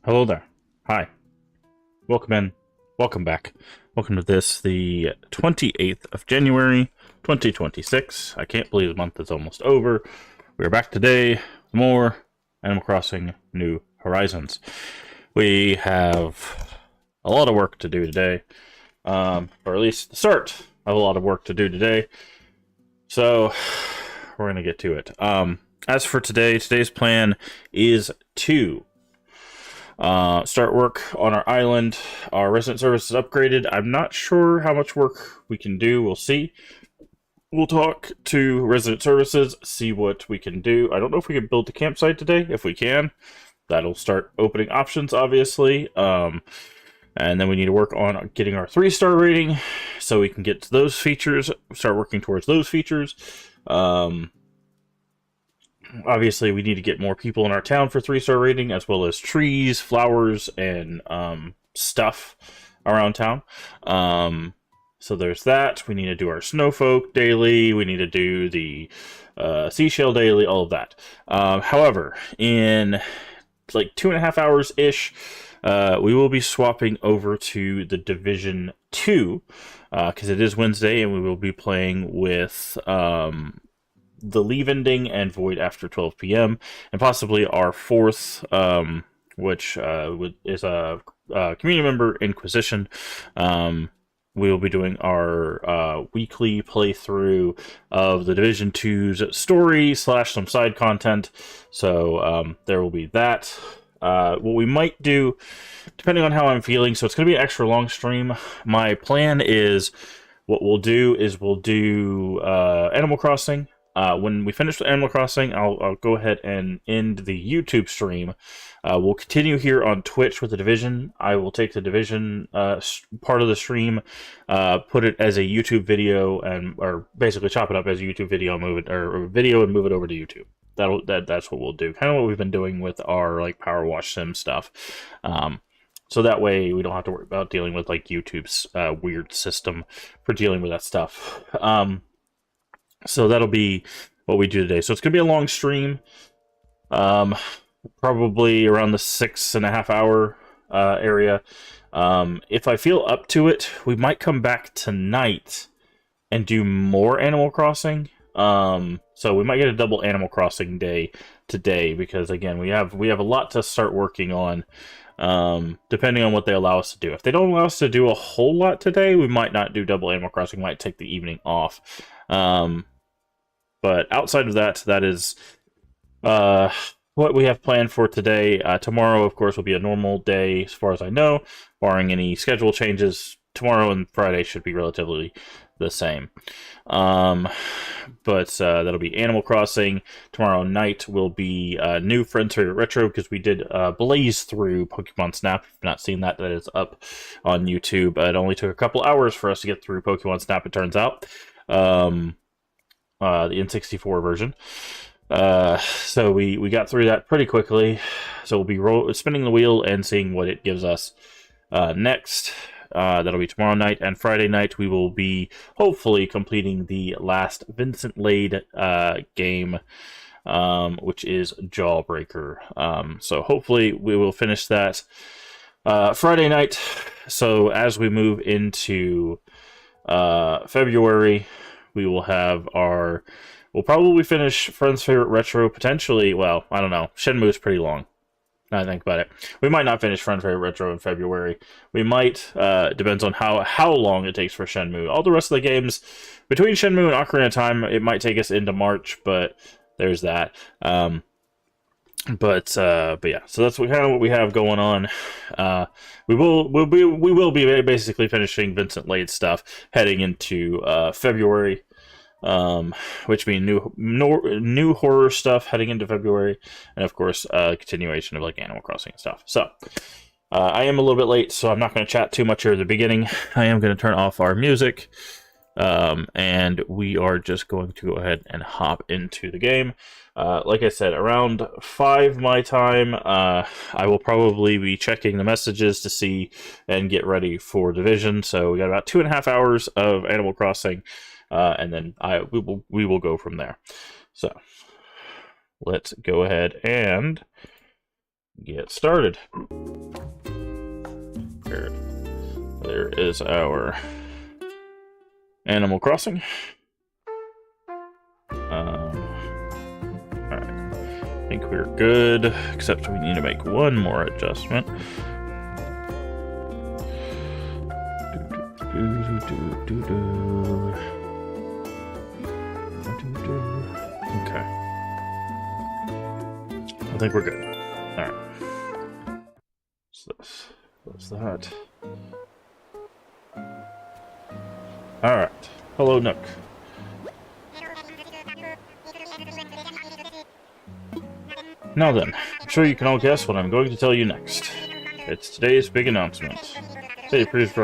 Hello there. Hi. Welcome in. Welcome back. Welcome to this, the 28th of January, 2026. I can't believe the month is almost over. We're back today with more Animal Crossing New Horizons. We have a lot of work to do today, or at least the start of a lot of work to do today. So, we're going to get to it. As for today, today's plan is to start work on our island. Our resident service is upgraded. I'm not sure how much work we can do. We'll see. We'll talk to resident services, see what we can do. I don't know if we can build the campsite today. If we can, that'll start opening options, obviously. And then we need to work on getting our 3-star rating so we can get to those features, start working towards those features. Obviously, we need to get more people in our town for 3-star rating, as well as trees, flowers, and stuff around town. So there's that. We need to do our snowfolk daily. We need to do the seashell daily, all of that. However, in like 2.5 hours ish, we will be swapping over to the Division 2 because it is Wednesday, and we will be playing with the Leave Ending and Void After 12 p.m. and possibly our 4th, which is a community member, Inquisition. We will be doing our weekly playthrough of the Division 2's story / some side content. So there will be that. What we might do, depending on how I'm feeling, so it's going to be an extra long stream. My plan is, what we'll do is we'll do Animal Crossing. When we finish with Animal Crossing, I'll go ahead and end the YouTube stream. We'll continue here on Twitch with the Division. I will take the Division part of the stream, put it as a YouTube video, or basically chop it up as a YouTube video, move it or video and move it over to YouTube. That's what we'll do. Kind of what we've been doing with our like Power Wash Sim stuff. So that way we don't have to worry about dealing with like YouTube's weird system for dealing with that stuff. So that'll be what we do today. So it's going to be a long stream, probably around the 6.5 hour area. If I feel up to it, we might come back tonight and do more Animal Crossing. So we might get a double Animal Crossing day today because, again, we have a lot to start working on. Depending on what they allow us to do. If they don't allow us to do a whole lot today, we might not do double Animal Crossing. We might take the evening off. But outside of that, that is what we have planned for today. Tomorrow, of course, will be a normal day as far as I know, barring any schedule changes. Tomorrow and Friday should be relatively the same. But that'll be Animal Crossing. Tomorrow night will be new Friends Favorite Retro, because we did blaze through Pokemon Snap. If you've not seen that, that is up on YouTube. It only took a couple hours for us to get through Pokemon Snap, it turns out. The N64 version. So we got through that pretty quickly. So we'll be spinning the wheel and seeing what it gives us next. That'll be tomorrow night, and Friday night we will be hopefully completing the last Vincent Lade game, which is Jawbreaker. So hopefully we will finish that Friday night. So as we move into February, we will have we'll probably finish Friends Favorite Retro, potentially. Well, I don't know. Shenmue's pretty long. Now I think about it. We might not finish Friends Favorite Retro in February. We might. Depends on how long it takes for Shenmue. All the rest of the games, between Shenmue and Ocarina of Time, it might take us into March, but there's that. But yeah, so that's kind of what we have going on. We will be basically finishing Vincent Lade's stuff heading into February, which means new horror stuff heading into February, and of course continuation of like Animal Crossing stuff. So I am a little bit late, so I'm not going to chat too much here at the beginning. I am going to turn off our music, and we are just going to go ahead and hop into the game. Like I said, around 5 my time, I will probably be checking the messages to see and get ready for Division. So we got about 2.5 hours of Animal Crossing, and then we will go from there. So let's go ahead and get started. There is our Animal Crossing. I think we're good, except we need to make one more adjustment. Okay. I think we're good. Alright. What's this? What's that? Alright. Hello, Nook. Now then, sure you can all guess what I'm going to tell you next. It's today's big announcement. Today, previous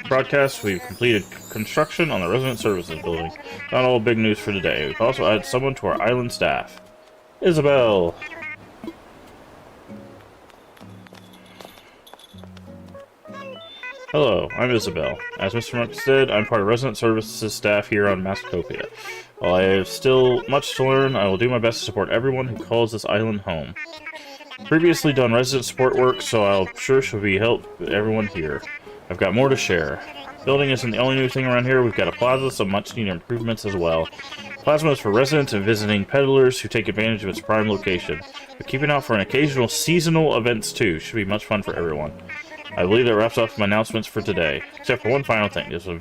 broadcast, we've completed construction on the Resident Services building. Not all big news for today. We've also added someone to our island staff. Isabel! Hello, I'm Isabel. As Mr. Monk said, I'm part of Resident Services staff here on Mascopia. While I have still much to learn, I will do my best to support everyone who calls this island home. Previously done resident support work, so I'll sure she'll be help everyone here. I've got more to share. Building isn't the only new thing around here. We've got a plaza, some much-needed improvements as well. Plasma is for residents and visiting peddlers who take advantage of its prime location. But keep an eye out for an occasional seasonal events too. Should be much fun for everyone. I believe that wraps up my announcements for today. Except for one final thing. This is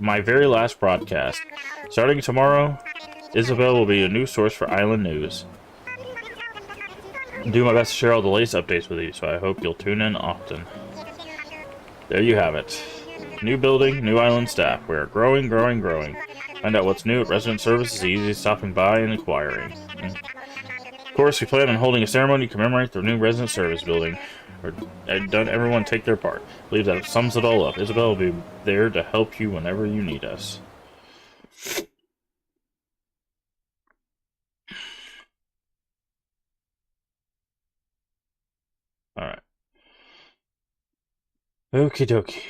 my very last broadcast. Starting tomorrow, Isabel will be a news source for Island News. I'll do my best to share all the latest updates with you, so I hope you'll tune in often. There you have it. New building, new island staff. We are growing, growing, growing. Find out what's new at Resident Services, easy stopping by and inquiring. Of course, we plan on holding a ceremony to commemorate the new Resident Service building. Done everyone take their part. I believe that sums it all up. Isabel will be there to help you whenever you need us. Alright. Okie dokie.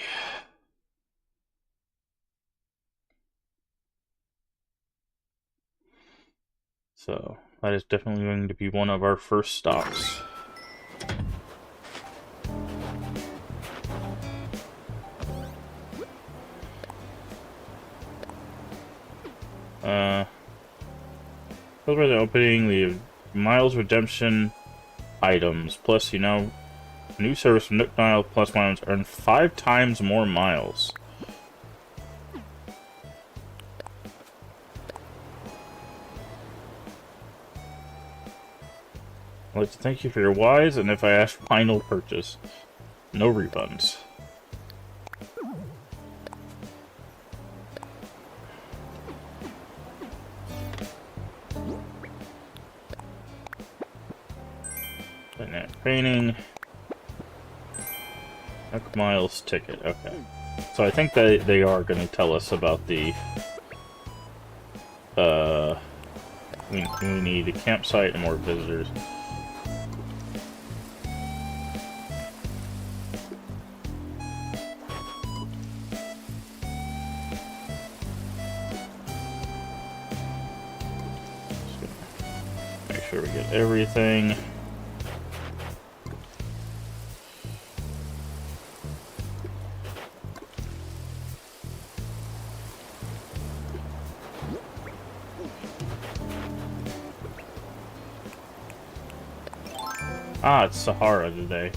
So, that is definitely going to be one of our first stops. Celebrate the opening, the Miles Redemption items, plus, you know, new service from Nook Nile plus miles earn 5 times more miles. I'd like to thank you for your wise, and if I ask final purchase, no refunds. Painting. Nook Miles ticket. Okay. So I think that they are going to tell us about the we need a campsite and more visitors. Make sure we get everything. Ah, it's Sahara today.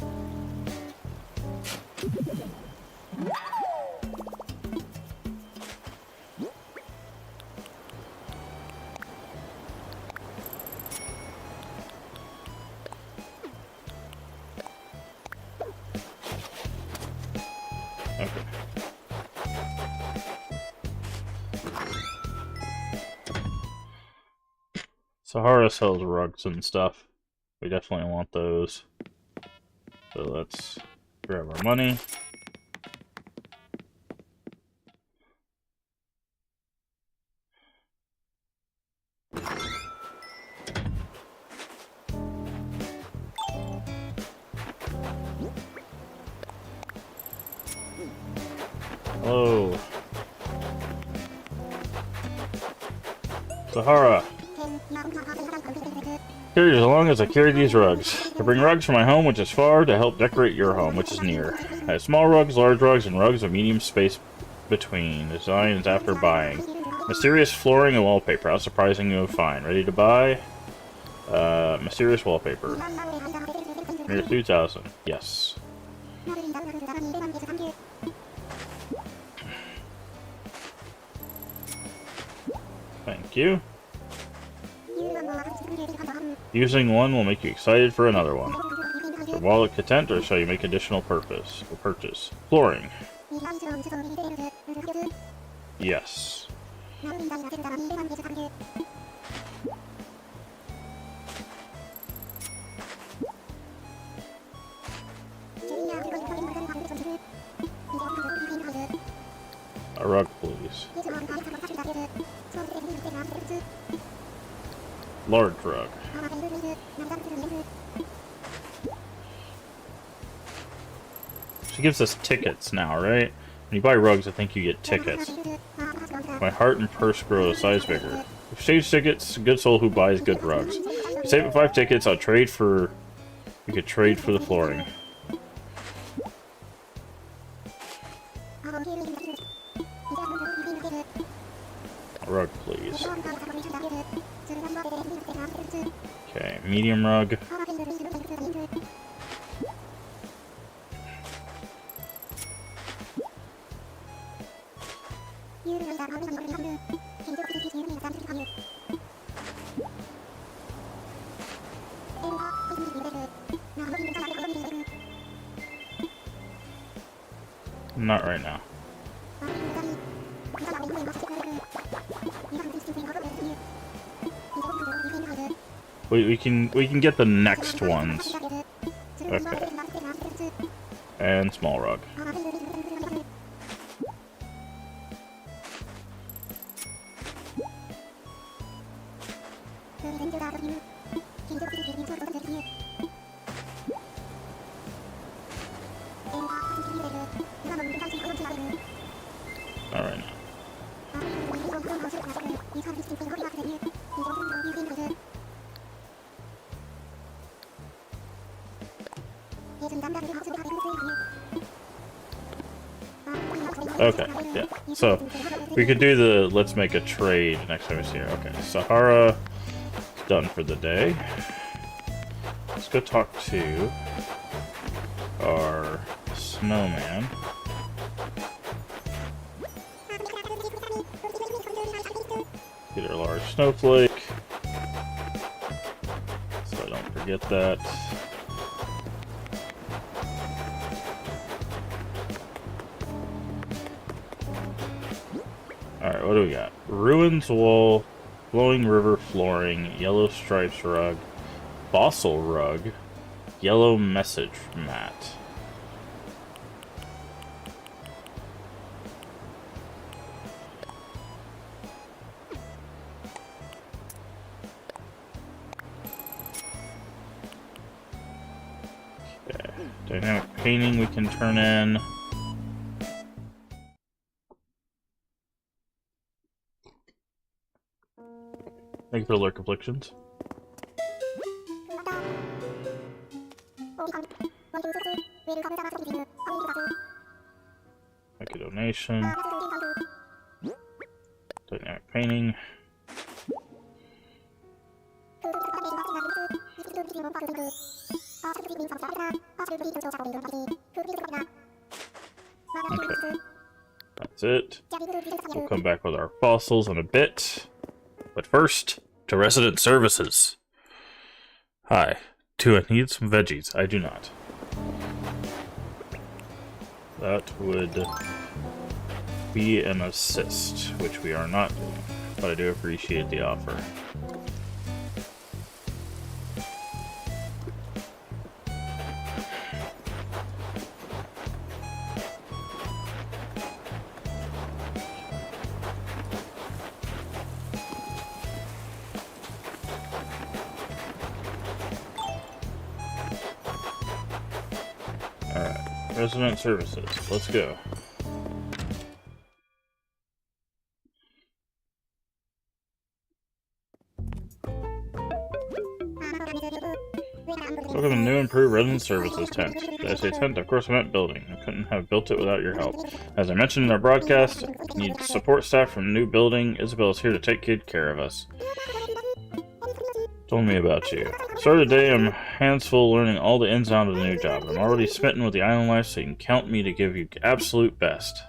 Okay. Sahara sells rugs and stuff. We definitely want those. So let's grab our money. Hello. Sahara. Carry as long as I carry these rugs. I bring rugs from my home, which is far, to help decorate your home, which is near. I have small rugs, large rugs, and rugs of medium space between. Designs after buying. Mysterious flooring and wallpaper. How surprising you'll find. Ready to buy? Mysterious wallpaper. Near 2,000. Yes. Thank you. Using one will make you excited for another one. Is your wallet content, or shall you make additional purchase? Flooring. Yes. A rug, please. Large rug. She gives us tickets now, right? When you buy rugs, I think you get tickets. My heart and purse grow a size bigger. Exchange tickets, good soul who buys good rugs. If you save 5 tickets, I'll trade for... You could trade for the flooring. A rug, please. Okay, medium rug. Not right now. We can get the next ones. Okay. And small rug. Alright. Okay, yeah. So, we could do the let's make a trade next time we see her. Okay, Sahara done for the day. Let's go talk to our snowman. Get our large snowflake. So I don't forget that. Alright, what do we got? Ruins wall, flowing river flooring, yellow stripes rug, fossil rug, yellow message mat. Okay, dynamic painting we can turn in. Thank you for the lurk afflictions. Make a donation. Dynamic painting. Okay. That's it. We'll come back with our fossils in a bit. But first, to resident services. Hi. Do I need some veggies? I do not. That would be an assist, which we are not doing. But I do appreciate the offer. Alright, resident services, let's go. Welcome to new improved resident services tent. Did I say tent? Of course I meant building. I couldn't have built it without your help. As I mentioned in our broadcast, need support staff from the new building. Isabel is here to take good care of us. Told me about you. Started today, I'm hands full learning all the ins and outs of the new job. I'm already smitten with the island life, so you can count me to give you absolute best.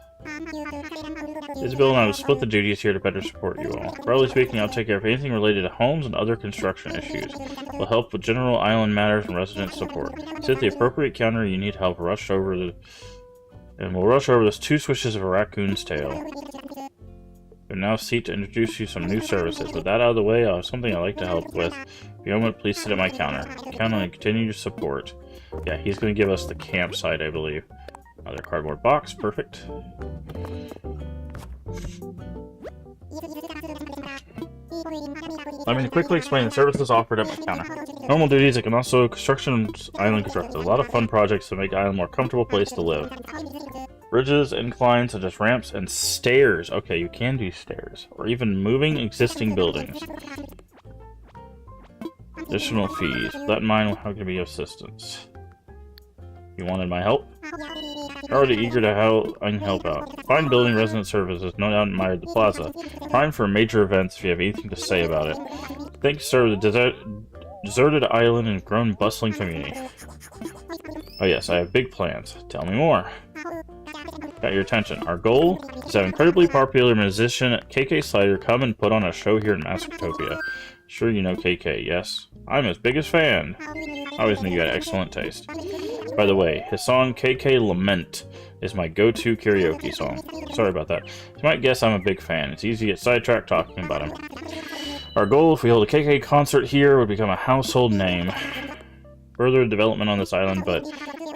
Isabel and I will split the duties here to better support you all. Broadly speaking, I'll take care of anything related to homes and other construction issues. We'll help with general island matters and resident support. Sit at the appropriate counter you need help rush over the... And we'll rush over this 2 swishes of a raccoon's tail. We'll now seek to introduce you some new services. With that out of the way, I'll have something I'd like to help with. If you moment, please sit at my counter. Count on continued support. Yeah, he's going to give us the campsite, I believe. Another cardboard box, perfect. Let me quickly explain the services offered at my counter. Normal duties, it can also construction island constructed. A lot of fun projects to make island a more comfortable place to live. Bridges, inclines, such as ramps, and stairs. Okay, you can do stairs. Or even moving existing buildings. Additional fees. With that in mind, how can I be of assistance? You wanted my help? I'm already eager to help. I can help out. Fine building resident services, no doubt admired the plaza. Prime for major events if you have anything to say about it. Thanks, sir. The deserted island and grown bustling community. Oh yes, I have big plans. Tell me more. Got your attention. Our goal is to have incredibly popular musician KK Slider come and put on a show here in Maskertopia. Sure you know KK, yes? I'm his biggest fan. I always knew you had excellent taste. By the way, his song KK Lament is my go-to karaoke song. Sorry about that. You might guess I'm a big fan. It's easy to get sidetracked talking about him. Our goal, if we hold a KK concert here, would become a household name. Further development on this island, but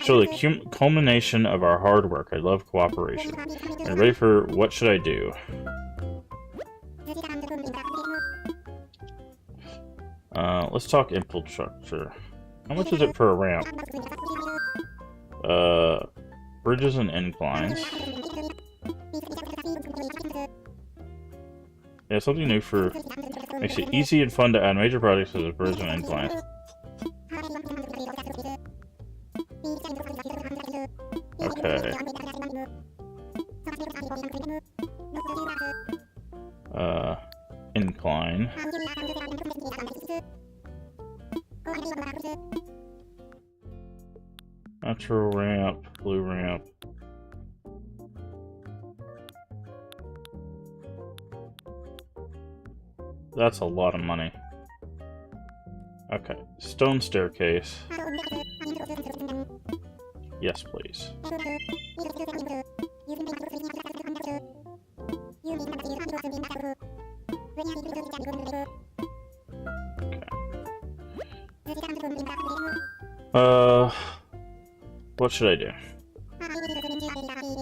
show the culmination of our hard work. I love cooperation. Are you ready for what should I do? Let's talk infrastructure. How much is it for a ramp? Bridges and inclines. Yeah, something new for... Makes it easy and fun to add major projects to the bridges and inclines. Okay. Incline. Natural ramp, blue ramp. That's a lot of money. Okay, stone staircase. Yes, please. What should I do?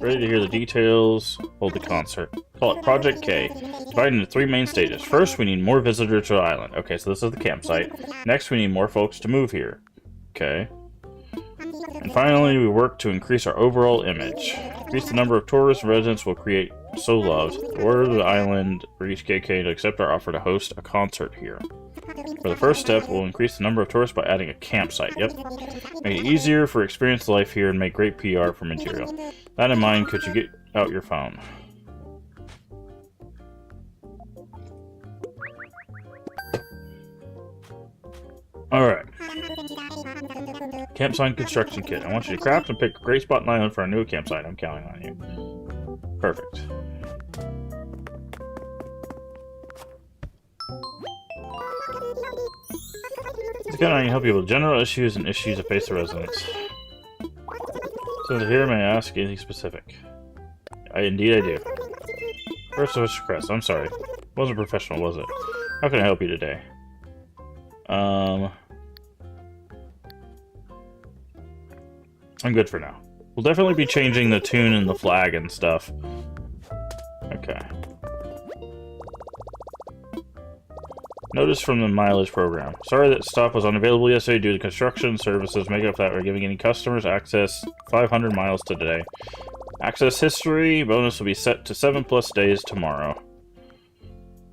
Ready to hear the details. Hold the concert. Call it Project K. Divided into 3 main stages. First, we need more visitors to the island. Okay, so this is the campsite. Next, we need more folks to move here. Okay. And finally, we work to increase our overall image. Increase the number of tourists and residents will create so loved. Order the island for each KK to accept our offer to host a concert here. For the first step, we'll increase the number of tourists by adding a campsite. Yep. Make it easier for experienced life here and make great PR for material. That in mind, could you get out your phone? Alright. Campsite construction kit. I want you to craft and pick a great spot in the island for our new campsite. I'm counting on you. Perfect. I can help you with general issues and issues that face the residents. So here, may I ask anything specific? Indeed I do. First of all, Crest, I'm sorry. Wasn't professional, was it? How can I help you today? I'm good for now. We'll definitely be changing the tune and the flag and stuff. Okay. Notice from the mileage program. Sorry that stop was unavailable yesterday due to construction services. Make up that we're giving any customers access 500 miles to today. Access history bonus will be set to 7+ days tomorrow.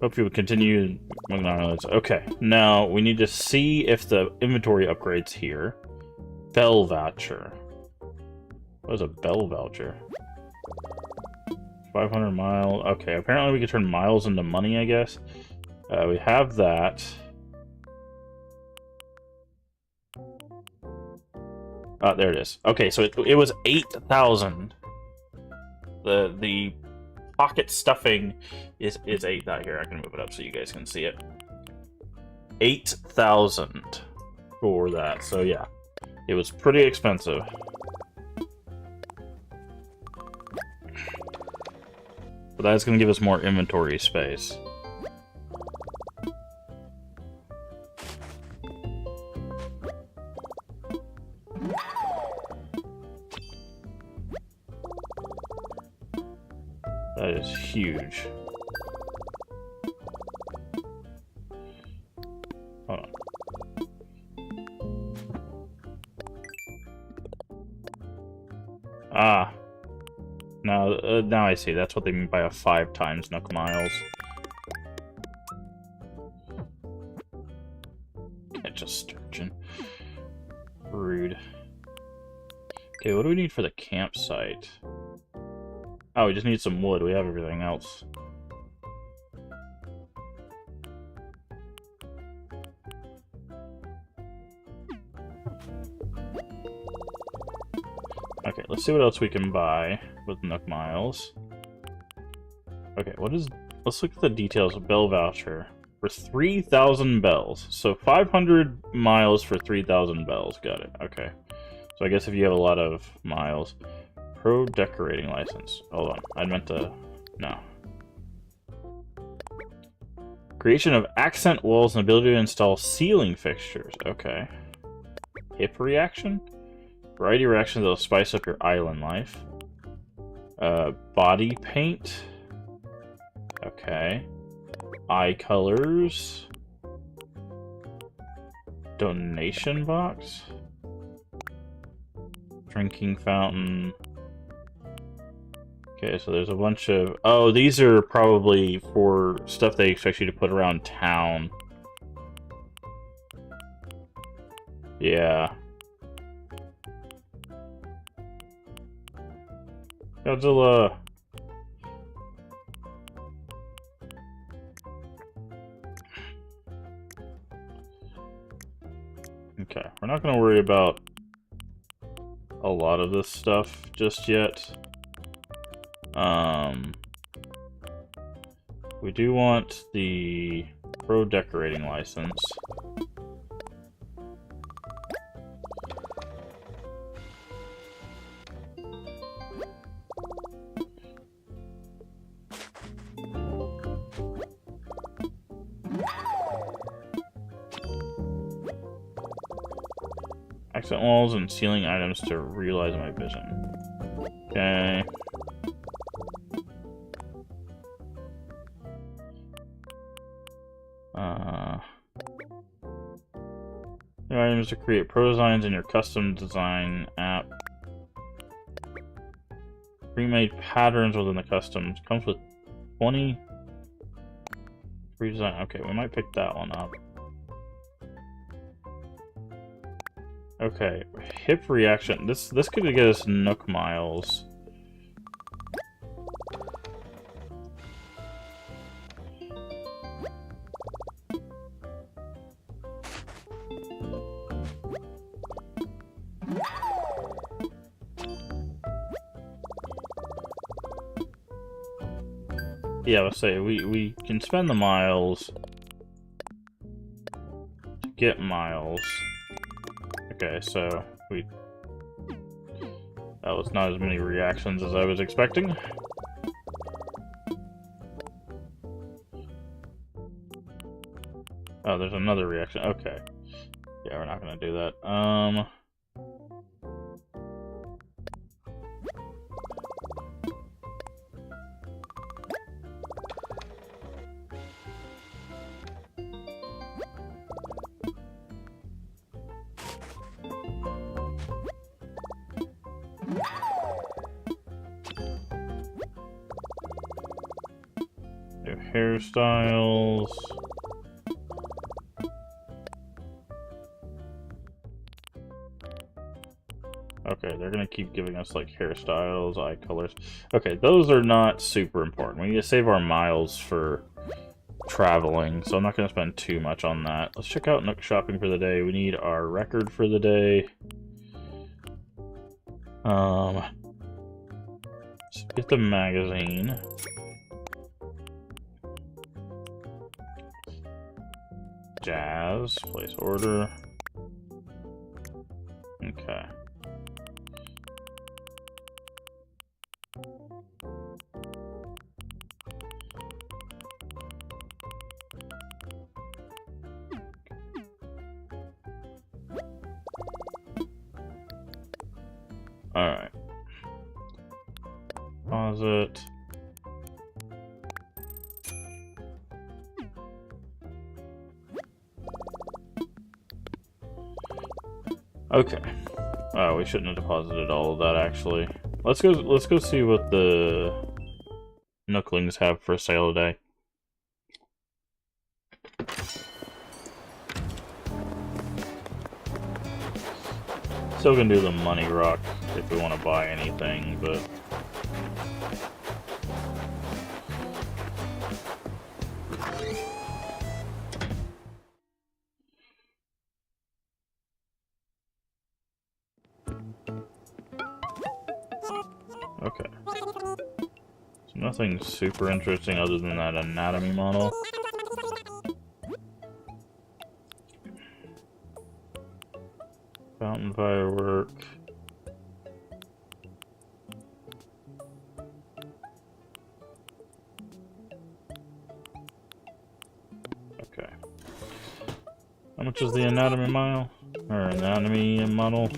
Hope you will continue among islands. Okay, now we need to see if the inventory upgrades here. Bell voucher. What is a bell voucher? 500 mile. Okay, apparently we can turn miles into money, I guess. We have that. There it is. Okay, so it was 8,000. The pocket stuffing is 8. Here, I can move it up so you guys can see it. 8,000 for that. So yeah, it was pretty expensive. But that's going to give us more inventory space. That is huge. Hold on. Ah. Now I see. That's what they mean by a 5 times Nook Miles. Catch a sturgeon. Rude. Okay, what do we need for the campsite? Oh, we just need some wood. We have everything else. Okay, let's see what else we can buy with Nook Miles. Okay, let's look at the details of Bell Voucher. For 3,000 bells. So 500 miles for 3,000 bells. Got it. Okay. So I guess if you have a lot of miles. Pro decorating license. Hold on. I meant to... No. Creation of accent walls and ability to install ceiling fixtures. Okay. Hip reaction? Variety of reactions that will spice up your island life. Body paint. Okay. Eye colors. Donation box. Drinking fountain. Okay, so there's a bunch of... Oh, these are probably for stuff they expect you to put around town. Yeah. Godzilla. Okay, we're not going to worry about a lot of this stuff just yet. We do want the Pro decorating license. Accent walls and ceiling items to realize my vision. Okay. New items to create pro designs in your custom design app. Pre-made patterns within the customs. Comes with 20 free design. Okay, we might pick that one up. Okay, hip reaction. This could get us Nook Miles. Yeah, let's say we can spend the miles to get miles. Okay, so that was not as many reactions as I was expecting. Oh, there's another reaction. Okay. Yeah, we're not gonna do that. New hairstyles. Okay, they're gonna keep giving us like hairstyles, eye colors. Okay, those are not super important. We need to save our miles for traveling, so I'm not gonna spend too much on that. Let's check out Nook shopping for the day. We need our record for the day. Let's get the magazine. Jazz, place order. Okay. Alright. Pause it. Okay. Oh, we shouldn't have deposited all of that, actually. Let's go see what the Nooklings have for sale today. Still gonna do the money rock if we want to buy anything, but okay. So nothing super interesting other than that anatomy model. Fountain firework. Okay. How much is the anatomy model? Or anatomy model?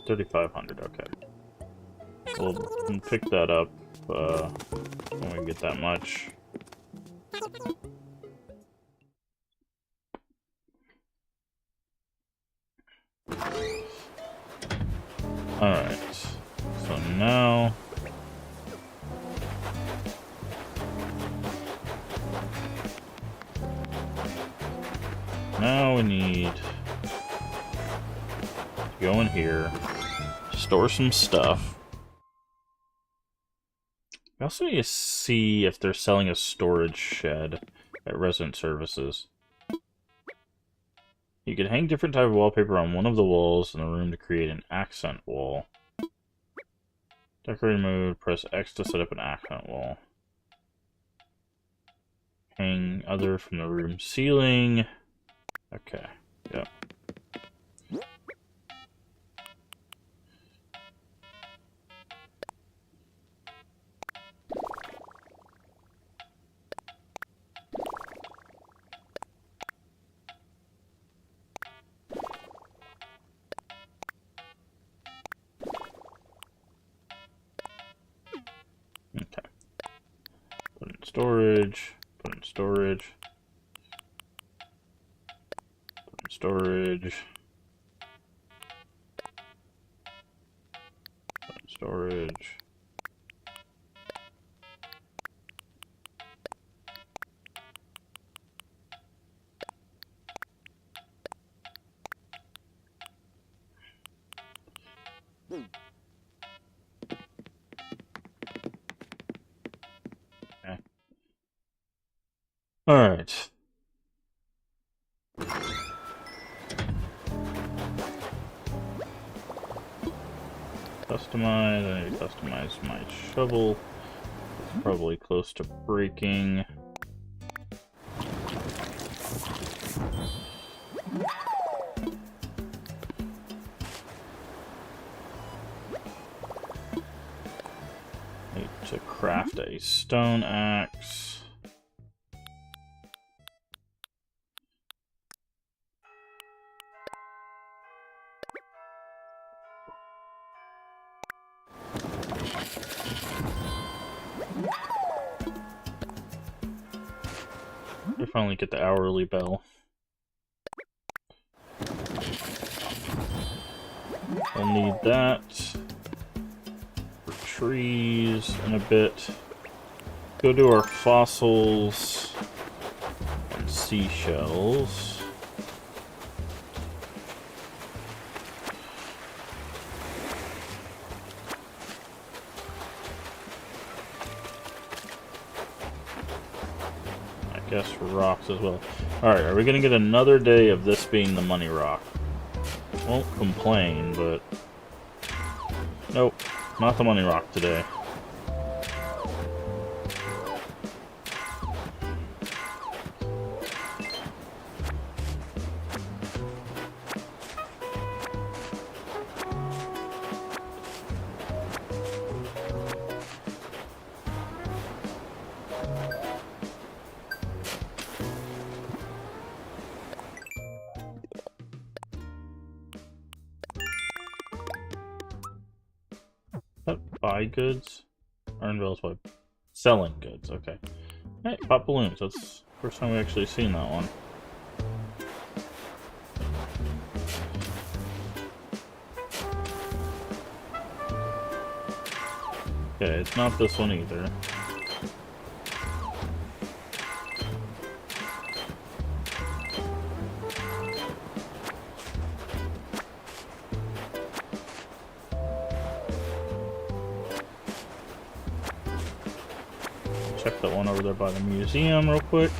3,500, okay. We'll pick that up when we get that much. Alright, so now... Now we need to go in here, store some stuff. We also need to see if they're selling a storage shed at Resident Services. You can hang different type of wallpaper on one of the walls in the room to create an accent wall. Decorating mode, press X to set up an accent wall. Hang other from the room ceiling. Okay, yep. Okay. Put in storage, put in storage, put in storage, put in storage. Okay. Alright. Customize. I need to customize my shovel. It's probably close to breaking. Need to craft a stone axe. I finally get the hourly bell. We'll need that for trees in a bit. Go do our fossils and seashells. Guess rocks as well. Alright, are we gonna get another day of this being the money rock? Won't complain, but... Nope, not the money rock today. Buy goods? Earn bells by selling goods, okay. Hey, pop balloons. That's the first time we actually seen that one. Okay, it's not this one either. Check that one over there by the museum real quick.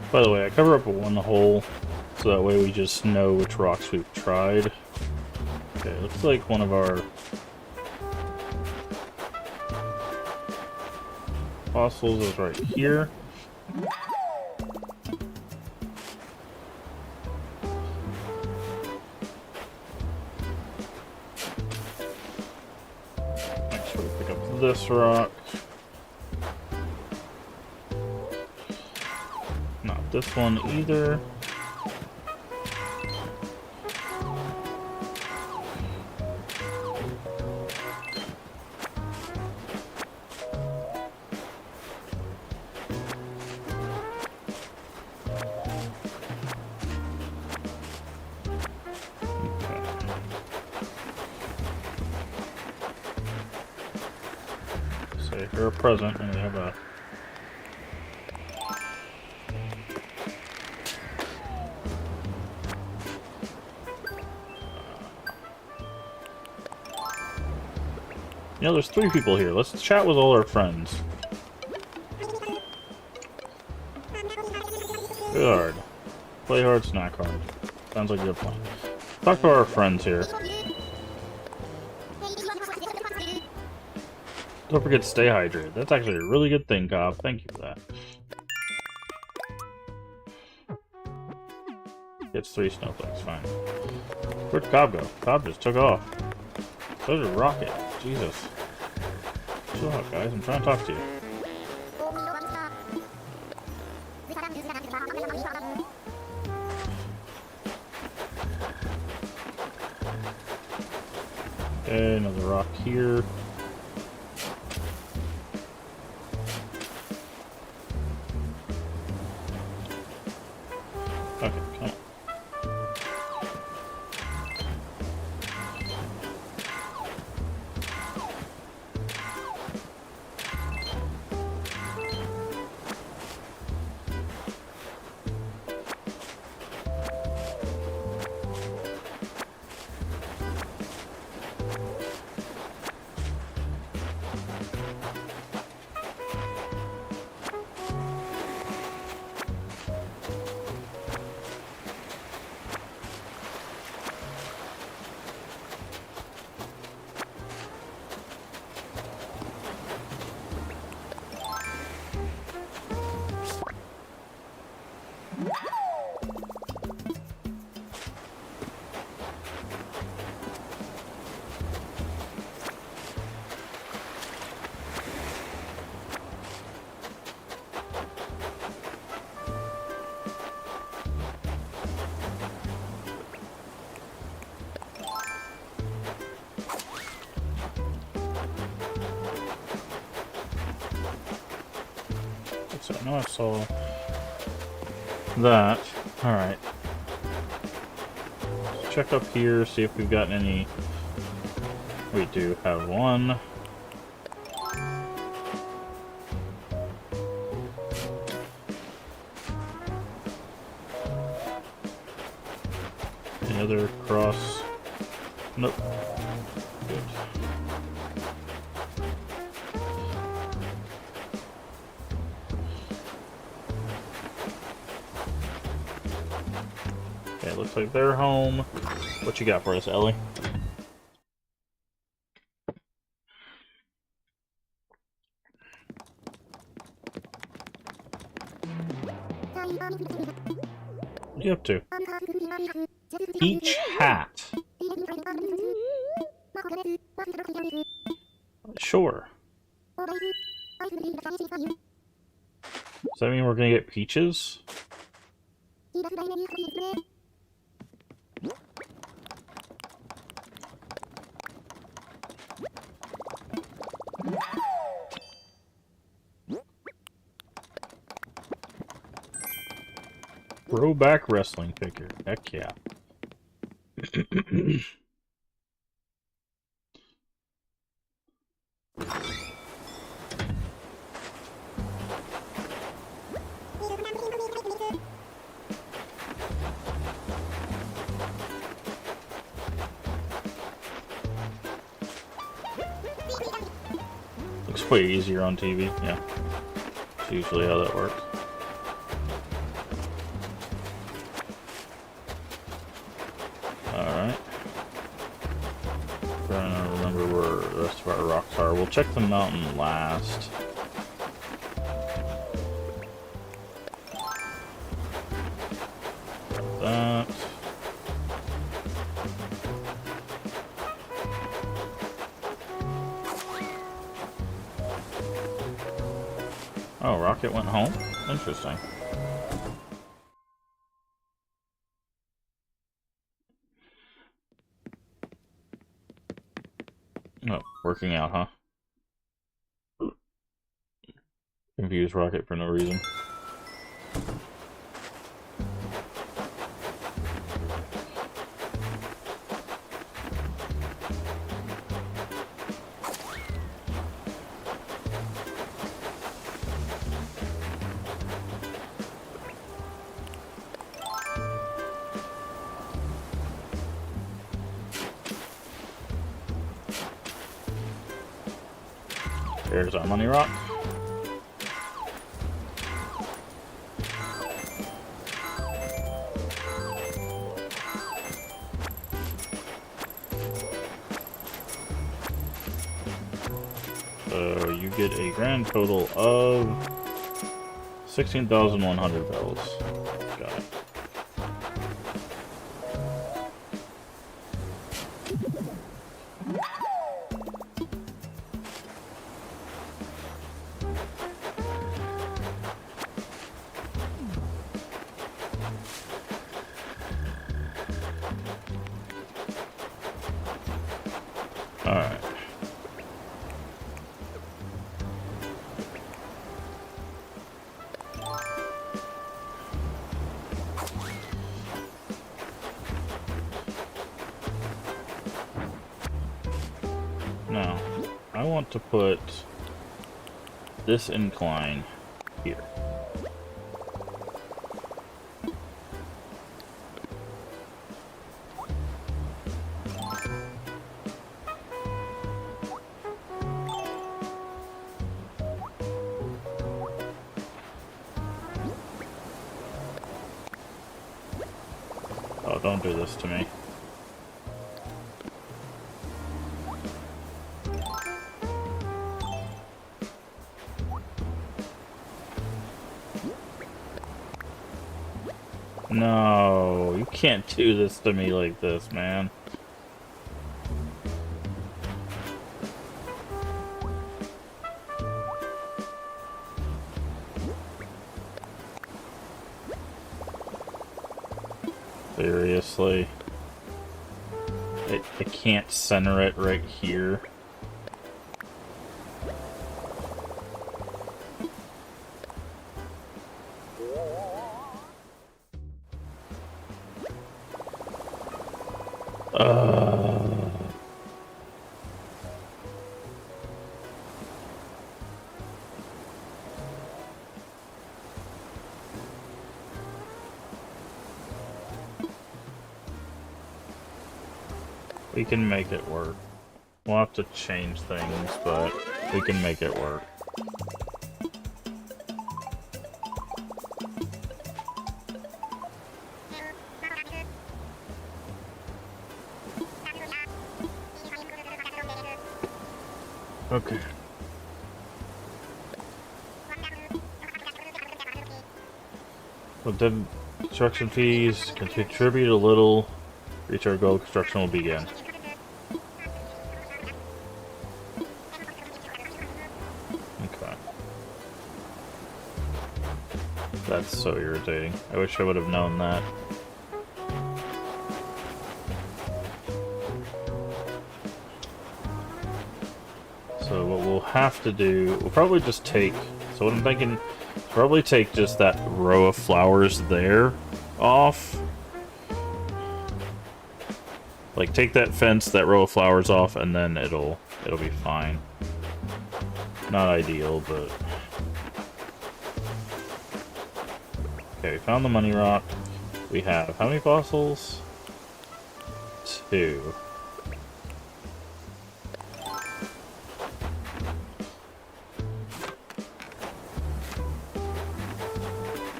By the way, I cover up one hole, so that way we just know which rocks we've tried. Okay, looks like one of our fossils is right here. Make sure we pick up this rock. Not this one either. Say you're a present, and we have a you know, there's 3 people here. Let's chat with all our friends. Good hard. Play hard, snack hard. Sounds like a good plan. Talk to our friends here. Don't forget to stay hydrated. That's actually a really good thing, Cobb. Thank you for that. Gets 3 snowflakes, fine. Where'd Cobb go? Cobb just took off. So did Rocket. Jesus. Chill out, guys. I'm trying to talk to you. Okay, another rock here. Okay, come on. So I know I saw that. Alright. Check up here, see if we've gotten any. We do have one. Any other cross? Nope. Good. Okay, looks like they're home. What you got for us, Ellie? What are you up to? Peach hat. Sure. Does that mean we're gonna get peaches? Throwback wrestling figure. Heck yeah. Looks way easier on TV, yeah. That's usually how that works. Alright. Trying to remember where the rest of our rocks are. We'll check the mountain last. That. Oh, Rocket went home? Interesting. Oh, working out, huh? Confused Rocket for no reason. There's our money rock. So you get a grand total of 16,100 bells. Got it. Alright. Now, I want to put this incline here. Oh, don't do this to me. No, you can't do this to me like this, man. Seriously. I can't center it right here. We can make it work. We'll have to change things, but we can make it work. Okay. Well, then construction fees can contribute a little. Reach our goal, construction will begin. Okay. That's so irritating. I wish I would have known that. So what we'll have to do, we'll probably just take, so what I'm thinking, probably take just that row of flowers there off. Like, take that fence, that row of flowers off, and then it'll be fine. Not ideal, but... Okay, we found the money rock. We have how many fossils? 2.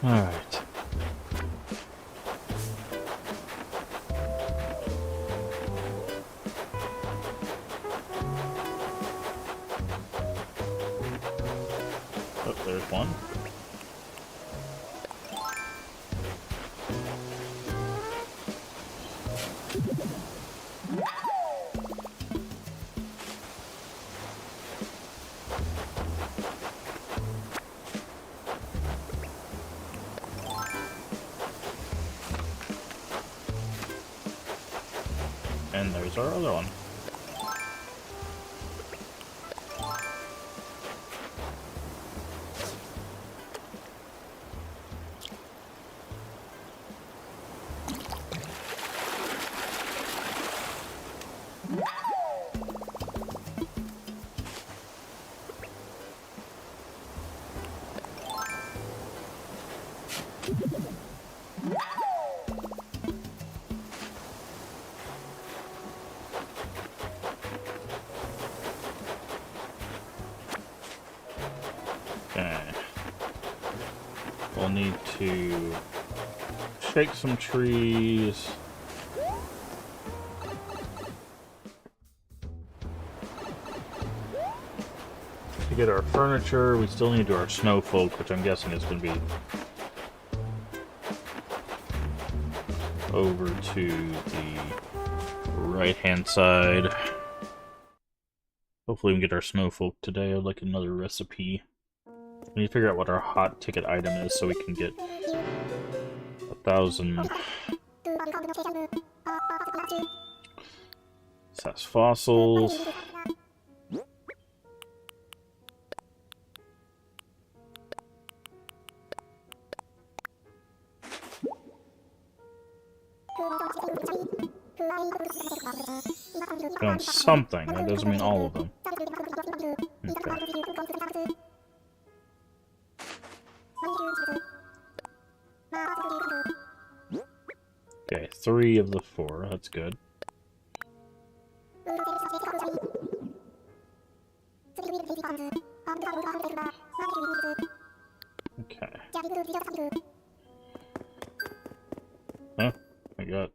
Alright. Oh, there's one. And there's our other one. Okay. We'll need to shake some trees. To get our furniture, we still need to do our snowfolk, which I'm guessing is going to be over to the right-hand side. Hopefully we can get our snowfolk today. I'd like another recipe. We need to figure out what our hot ticket item is so we can get 1,000 SAS fossils. Found something. That doesn't mean all of them. Okay. Okay, 3 of the 4. That's good. Okay. Oh, I got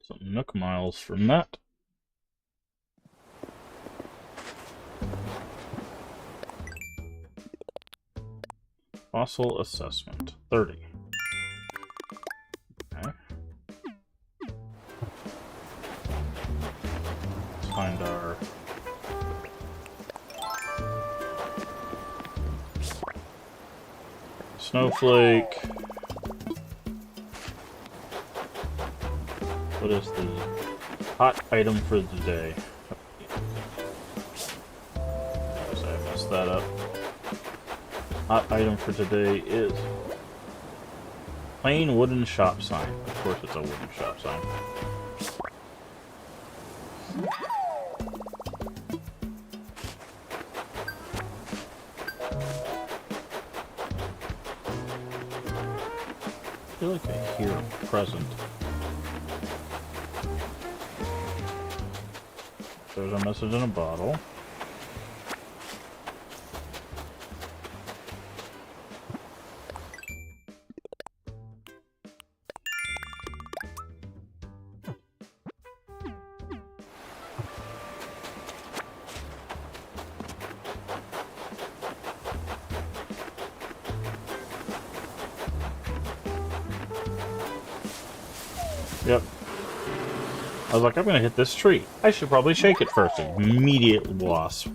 some Nook miles from that. Fossil assessment, 30. Okay. Let's find our... snowflake. What is the hot item for the day? I messed that up. Hot item for today is plain wooden shop sign. Of course it's a wooden shop sign. I feel like I hear a present. There's a message in a bottle. Yep. I was like, I'm gonna hit this tree. I should probably shake it first. Immediate loss.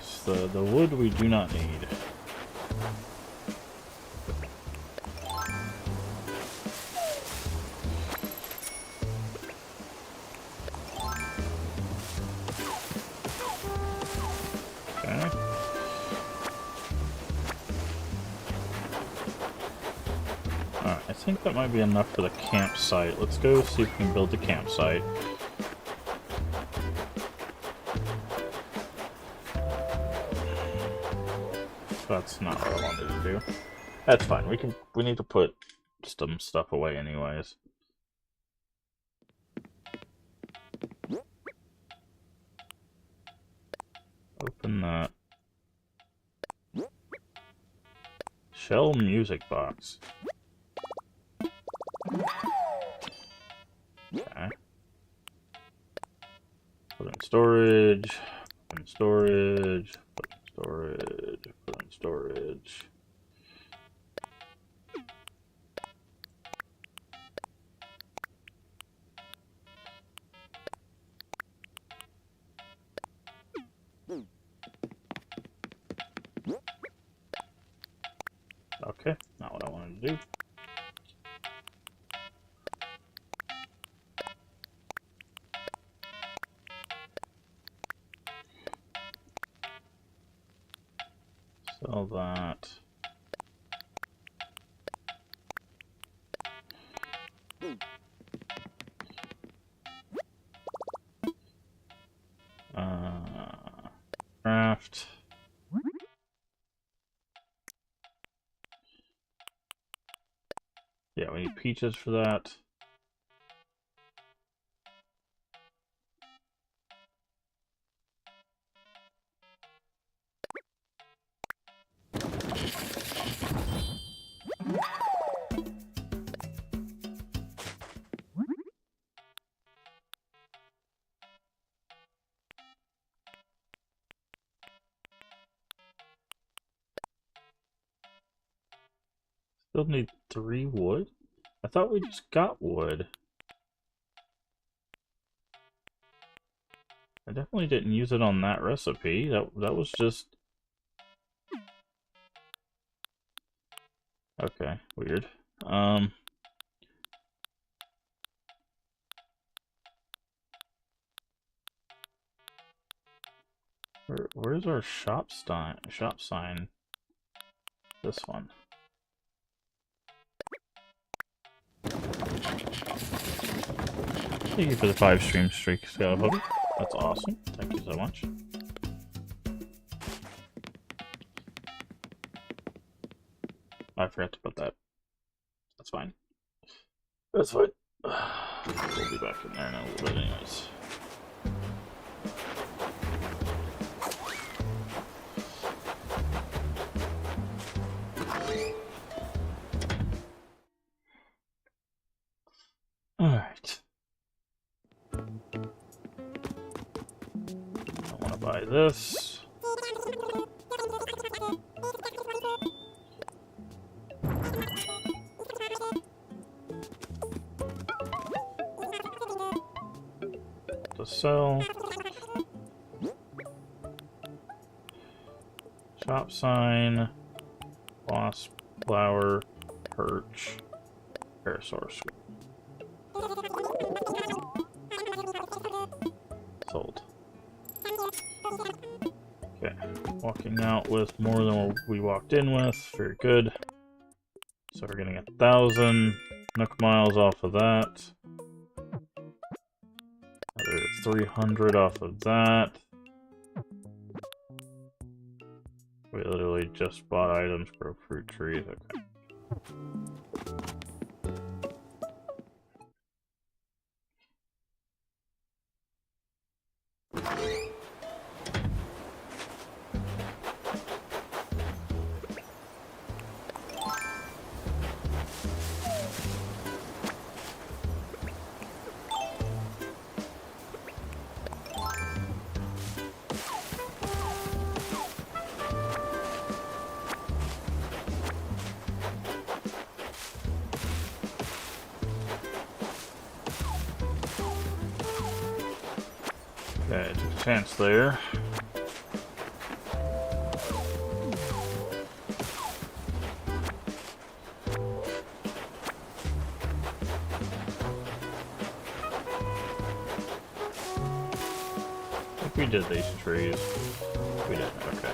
Yes, the wood we do not need. Okay. Alright, I think that might be enough for the campsite. Let's go see if we can build the campsite. That's not what I wanted to do. That's fine. We need to put some stuff away anyways. Open that. Shell music box. Okay. Put in storage. Put in storage. Put in storage. Put in storage. Okay, not what I wanted to do. Sell that. Craft. Yeah, we need peaches for that. Still need 3 wood? I thought we just got wood. I definitely didn't use it on that recipe. That was just... Okay, weird. Where's our shop sign? This one. Thank you for the 5 stream streak, Scale Hobby. That's awesome. Thank you so much. I forgot to put that. That's fine. That's fine. We'll be back in there in a little bit anyways. Alright. I want to buy this. To sell. Shop sign. Wasp, flower, perch, parasaur. Sold. Okay, walking out with more than what we walked in with. Very good. So we're getting 1,000 Nook miles off of that. Another 300 off of that. We literally just bought items, grow fruit trees. Okay. Okay, took a chance there. we did these trees. We did, okay.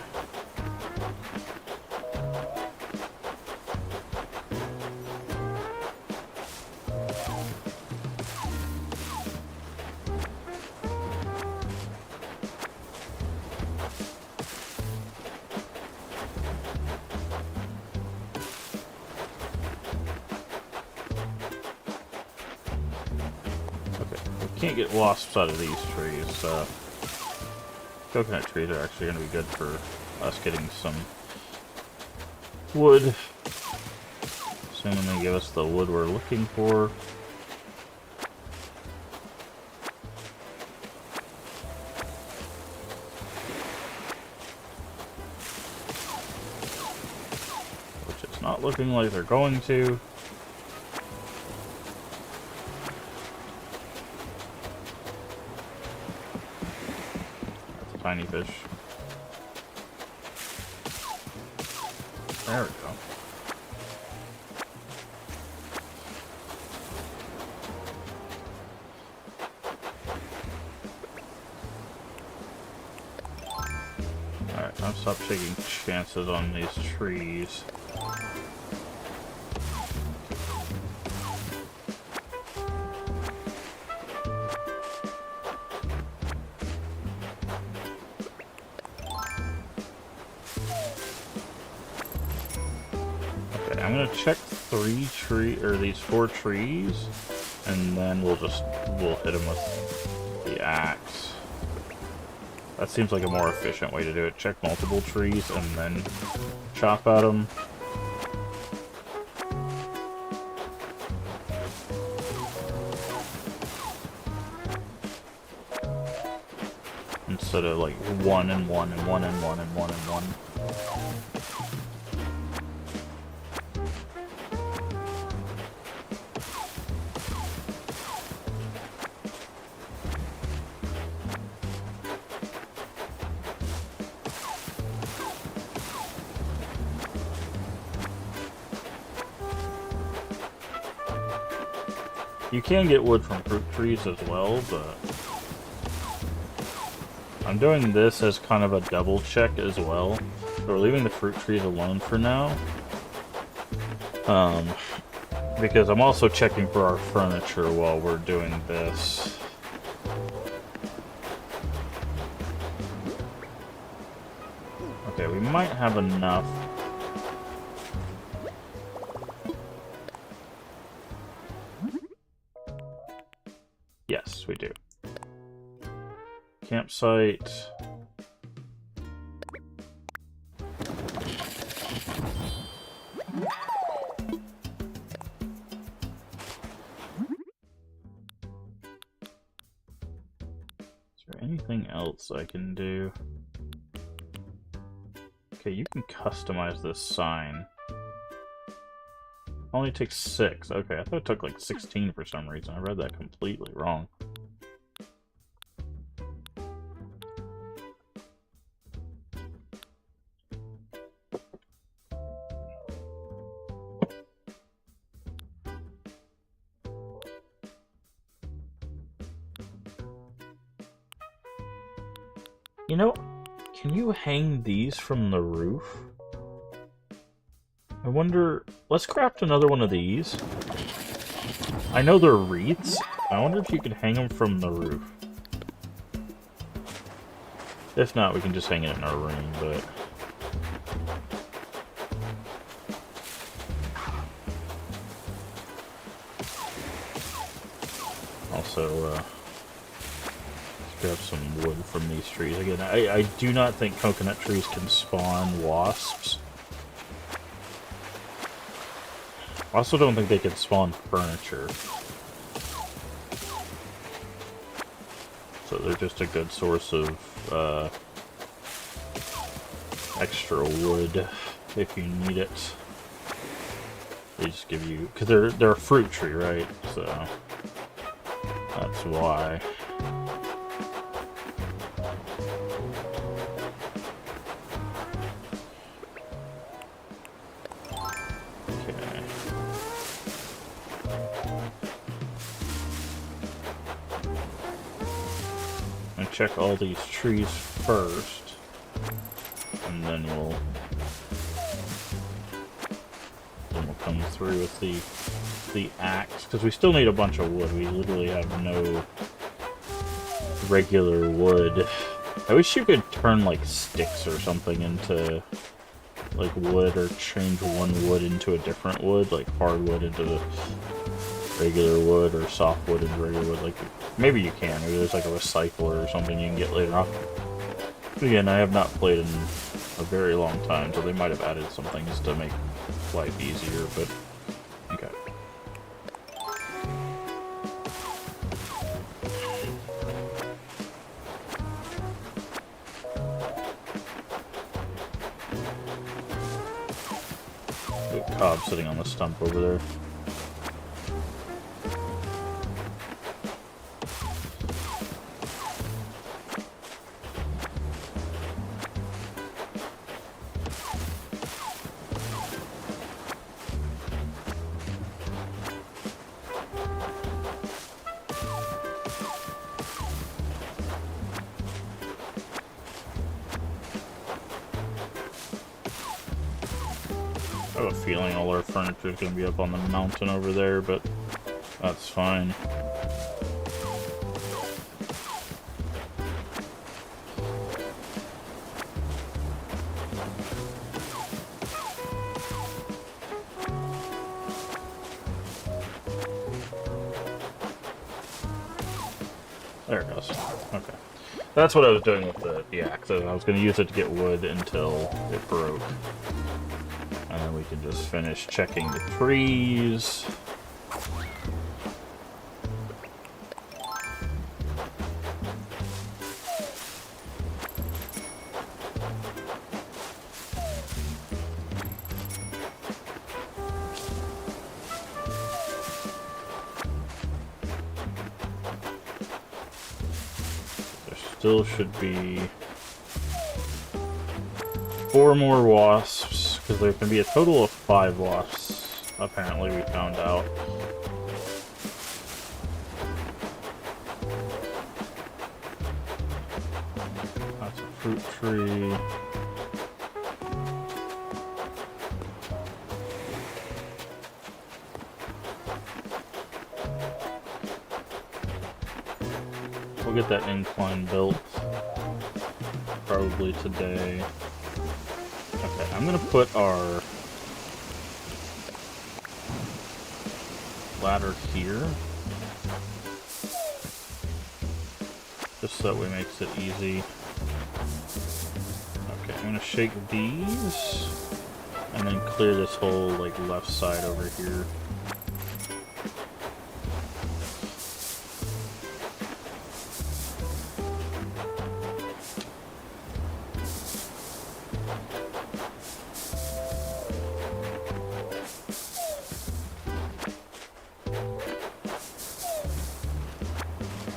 Can't get wasps out of these trees. Coconut trees are actually going to be good for us getting some wood. Assuming they give us the wood we're looking for. Which it's not looking like they're going to. Tiny fish. There we go. Alright, I'll stop taking chances on these trees. I'm gonna check these 4 trees, and then we'll hit them with the axe. That seems like a more efficient way to do it. Check multiple trees and then chop at them. Instead of like 1 and 1 and 1 and 1 and 1 and 1. You can get wood from fruit trees as well, but I'm doing this as kind of a double check as well. So we're leaving the fruit trees alone for now. Because I'm also checking for our furniture while we're doing this. Okay, we might have enough. Yes, we do. Campsite. Is there anything else I can do? Okay, you can customize this sign. Only takes 6. Okay, I thought it took like 16 for some reason. I read that completely wrong. You know, can you hang these from the roof? I wonder... Let's craft another one of these. I know they're wreaths. I wonder if you could hang them from the roof. If not, we can just hang it in our room, but... Also, let's grab some wood from these trees. Again, I do not think coconut trees can spawn wasps. I also don't think they can spawn furniture. So they're just a good source of extra wood if you need it. They just give you, because they're a fruit tree, right? So that's why. check all these trees first, and then we'll come through with the axe, because we still need a bunch of wood. We literally have no regular wood. I wish you could turn like sticks or something into like wood, or change one wood into a different wood, like hardwood into regular wood, or softwood into regular wood. Like, maybe you can. Maybe there's like a recycler or something you can get later on. Again, I have not played in a very long time, so they might have added some things to make life easier, but okay. Cobb sitting on the stump over there. I have a feeling all our furniture is going to be up on the mountain over there, but that's fine. There it goes. Okay. That's what I was doing with the axe. I was going to use it to get wood until it broke. And then we can just finish checking the trees. There still should be 4 more wasps, because there can be a total of 5 wasps, apparently we found out. That's a fruit tree. We'll get that incline built probably today. Okay, I'm gonna put our ladder here, just so that way makes it easy. Okay, I'm gonna shake these, and then clear this whole like left side over here.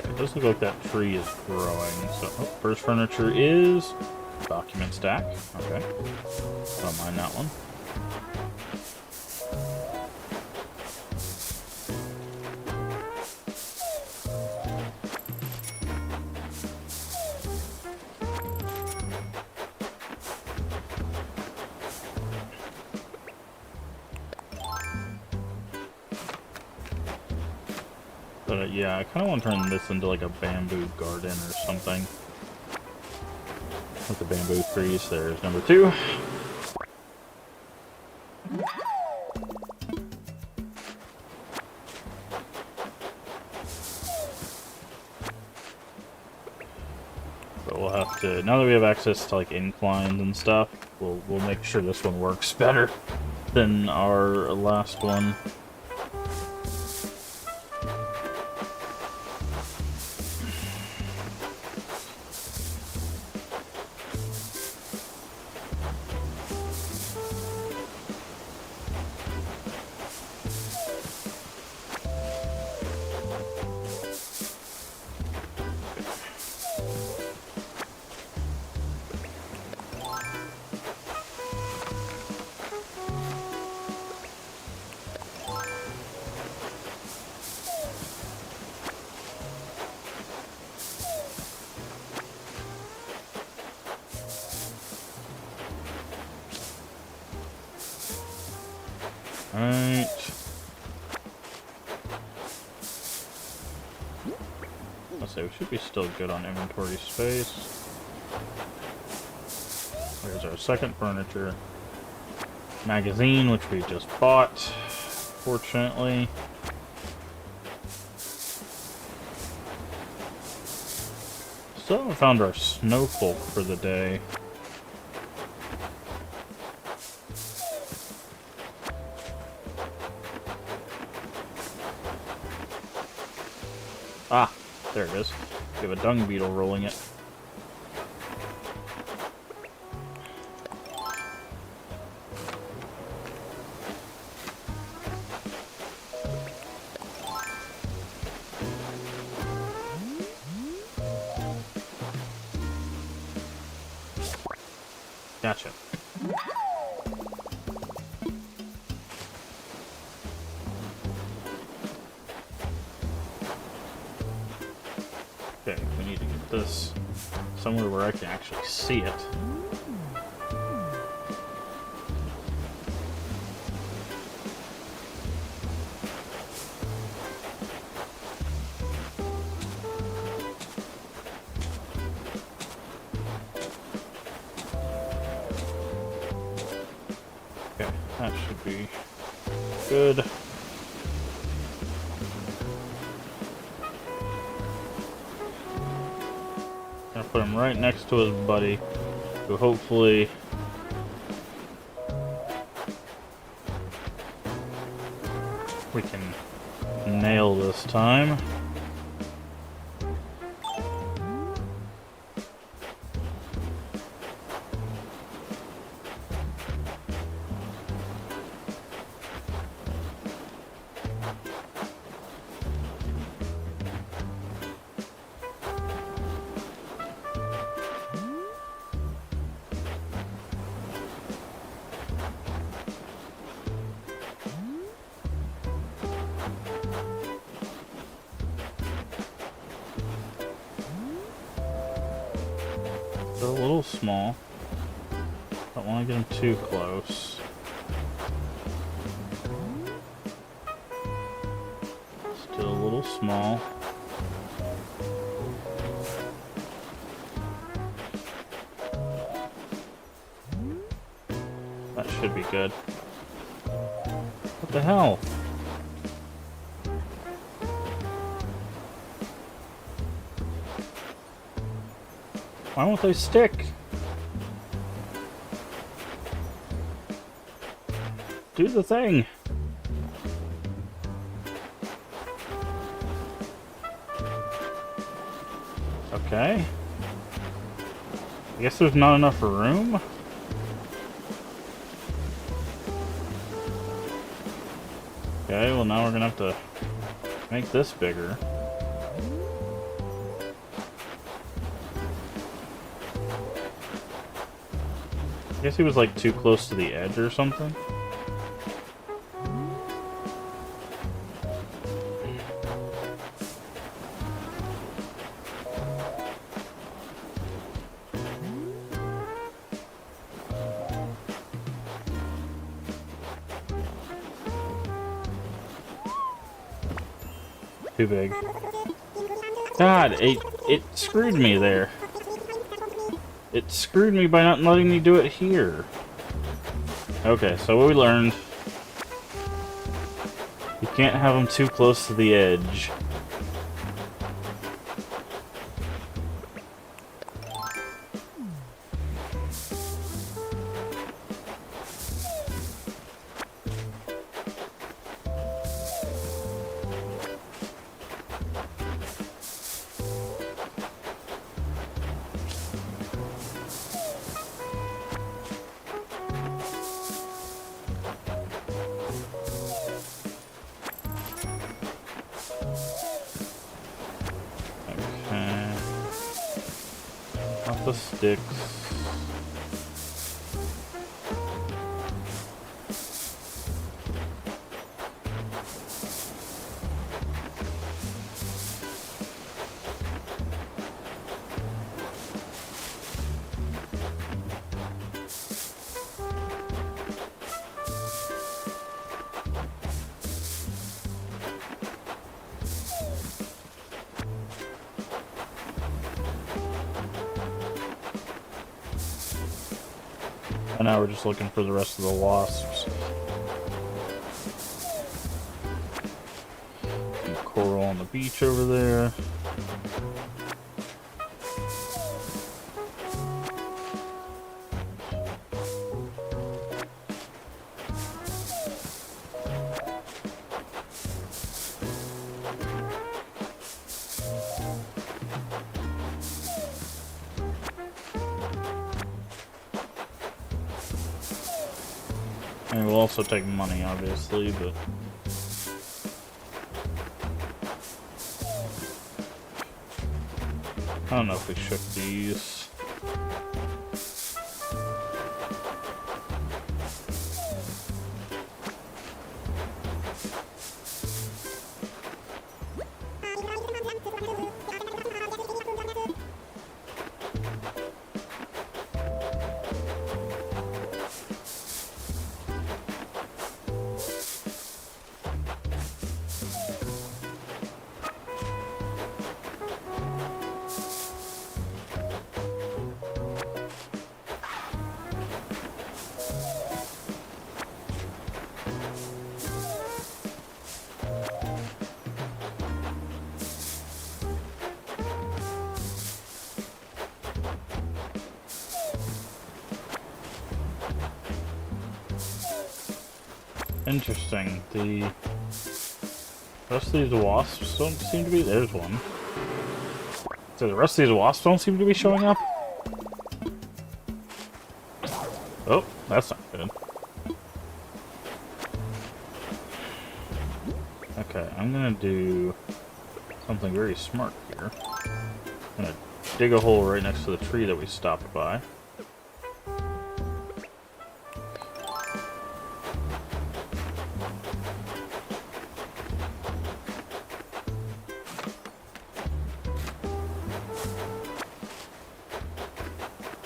It does look like that tree is growing. So, first furniture is document stack. Okay, don't mind that one. But yeah, I kind of want to turn this into like a bamboo garden or something. With the bamboo trees, there's number 2. But we'll have to, now that we have access to like inclines and stuff, we'll make sure this one works better than our last one. Alright. Let's say we should be still good on inventory space. There's our second furniture. Magazine, which we just bought, fortunately. Still haven't found our snowfolk for the day. Ah, there it is. We have a dung beetle rolling it. Gotcha. Okay, we need to get this somewhere where I can actually see it. Okay, that should be good. Gonna put him right next to his buddy, who hopefully we can nail this time. They're a little small. Don't want to get them too close. Still a little small. That should be good. What the hell? Why won't they stick? Do the thing. Okay. I guess there's not enough room. Okay, well now we're gonna have to make this bigger. I guess he was like too close to the edge or something. Too big. God, it screwed me there. It screwed me by not letting me do it here. Okay, so what we learned. You can't have them too close to the edge. Off the sticks. And now we're just looking for the rest of the wasps. Some coral on the beach over there. And we'll also take money, obviously, but... I don't know if we shook these. Interesting. The rest of these wasps don't seem to be... There's one. So the rest of these wasps don't seem to be showing up? Oh, that's not good. Okay, I'm gonna do something very smart here. I'm gonna dig a hole right next to the tree that we stopped by.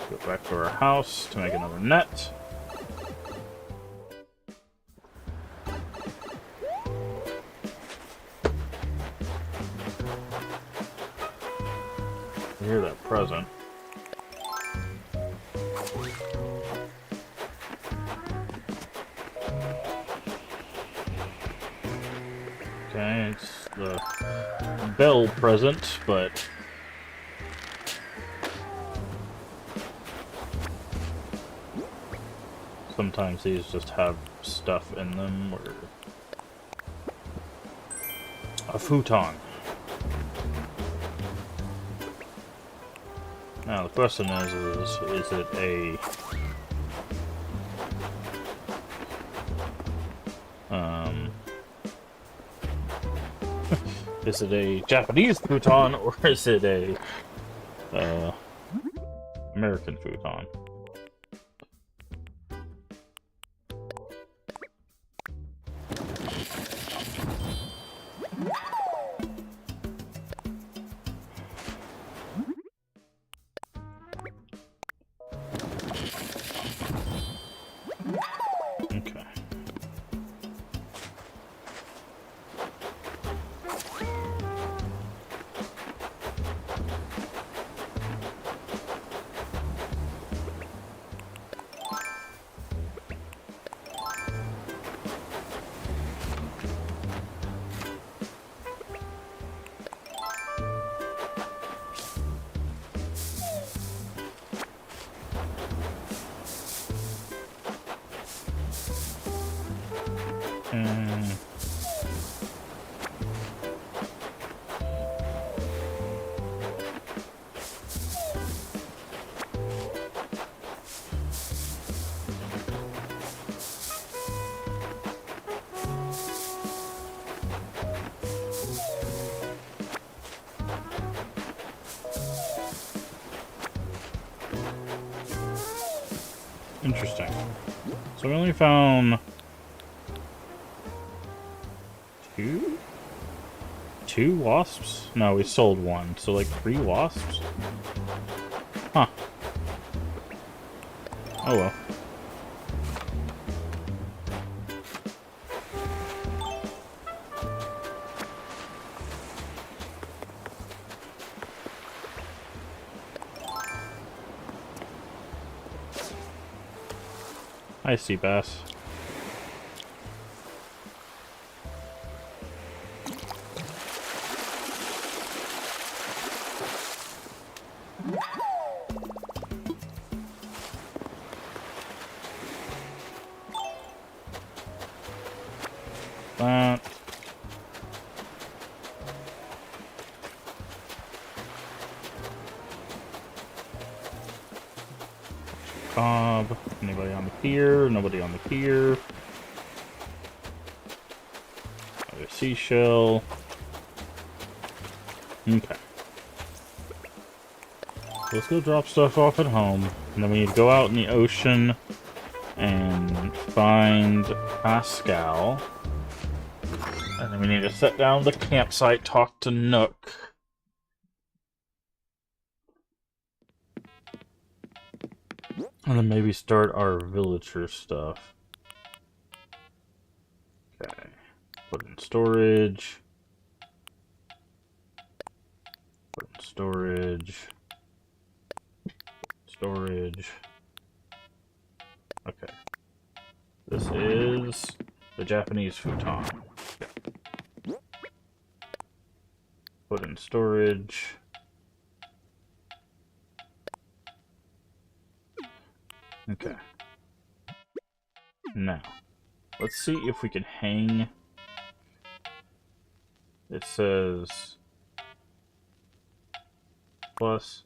Go back to our house to make another net. I hear that present. Okay, it's the bell present, but sometimes these just have stuff in them, or a futon. Now the question is it a is it a Japanese futon, or is it a American futon? Okay. Interesting. So we only found two wasps? No, we sold one, so like 3 wasps? Huh. Oh well. Hi, sea bass. That. Cobb. Anybody on the pier? Nobody on the pier. Another seashell. Okay. Let's go drop stuff off at home. And then we need to go out in the ocean and find Pascal. And then we need to set down the campsite, talk to Nook. And then maybe start our villager stuff. Okay. Put in storage. Put in storage. Storage. Okay. This is the Japanese futon. Put in storage. Okay. Now, let's see if we can hang. It says plus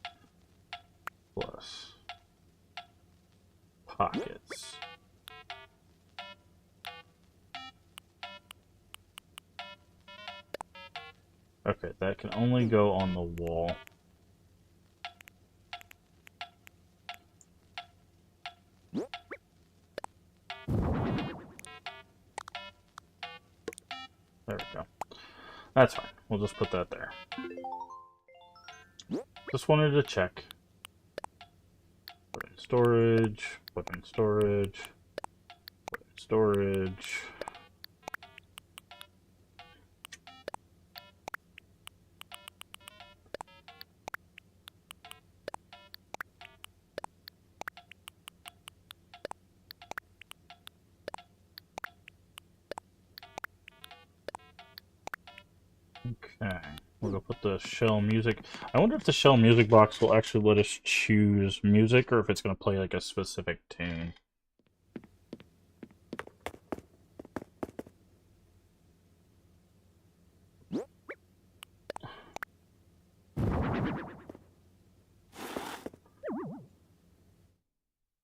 pockets. Okay, that can only go on the wall. There we go. That's fine. We'll just put that there. Just wanted to check. Put in storage. Put in storage. Put in storage. Okay, we'll go put the shell music. I wonder if the shell music box will actually let us choose music, or if it's going to play like a specific tune.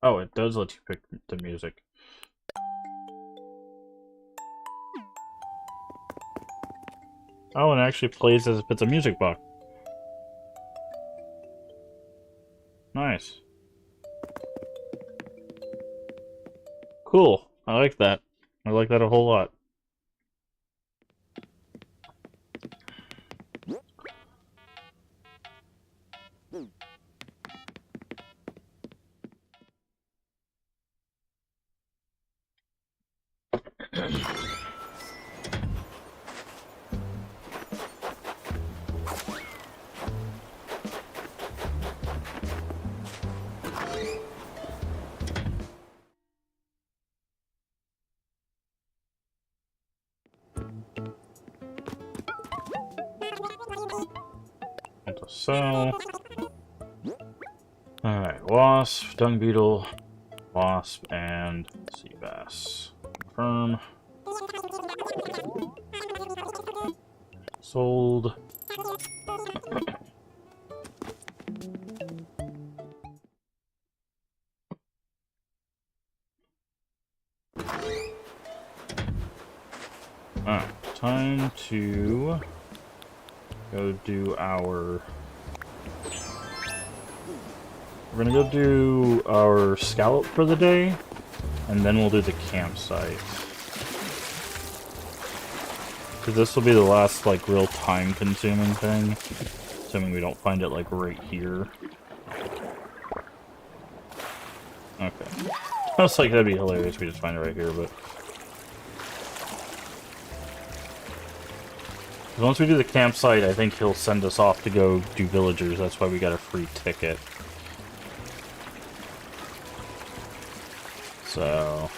Oh, it does let you pick the music. Oh, and it actually plays as if it's a music box. Nice. Cool. I like that. I like that a whole lot. So, alright, wasp, dung beetle, wasp, and sea bass. Confirm. Sold. Alright, time to go do our... We're gonna go do our scallop for the day, and then we'll do the campsite. Because this will be the last, like, real time-consuming thing. Assuming we don't find it, like, right here. Okay. I was like, that'd be hilarious if we just find it right here, but... Once we do the campsite, I think he'll send us off to go do villagers. That's why we got a free ticket. So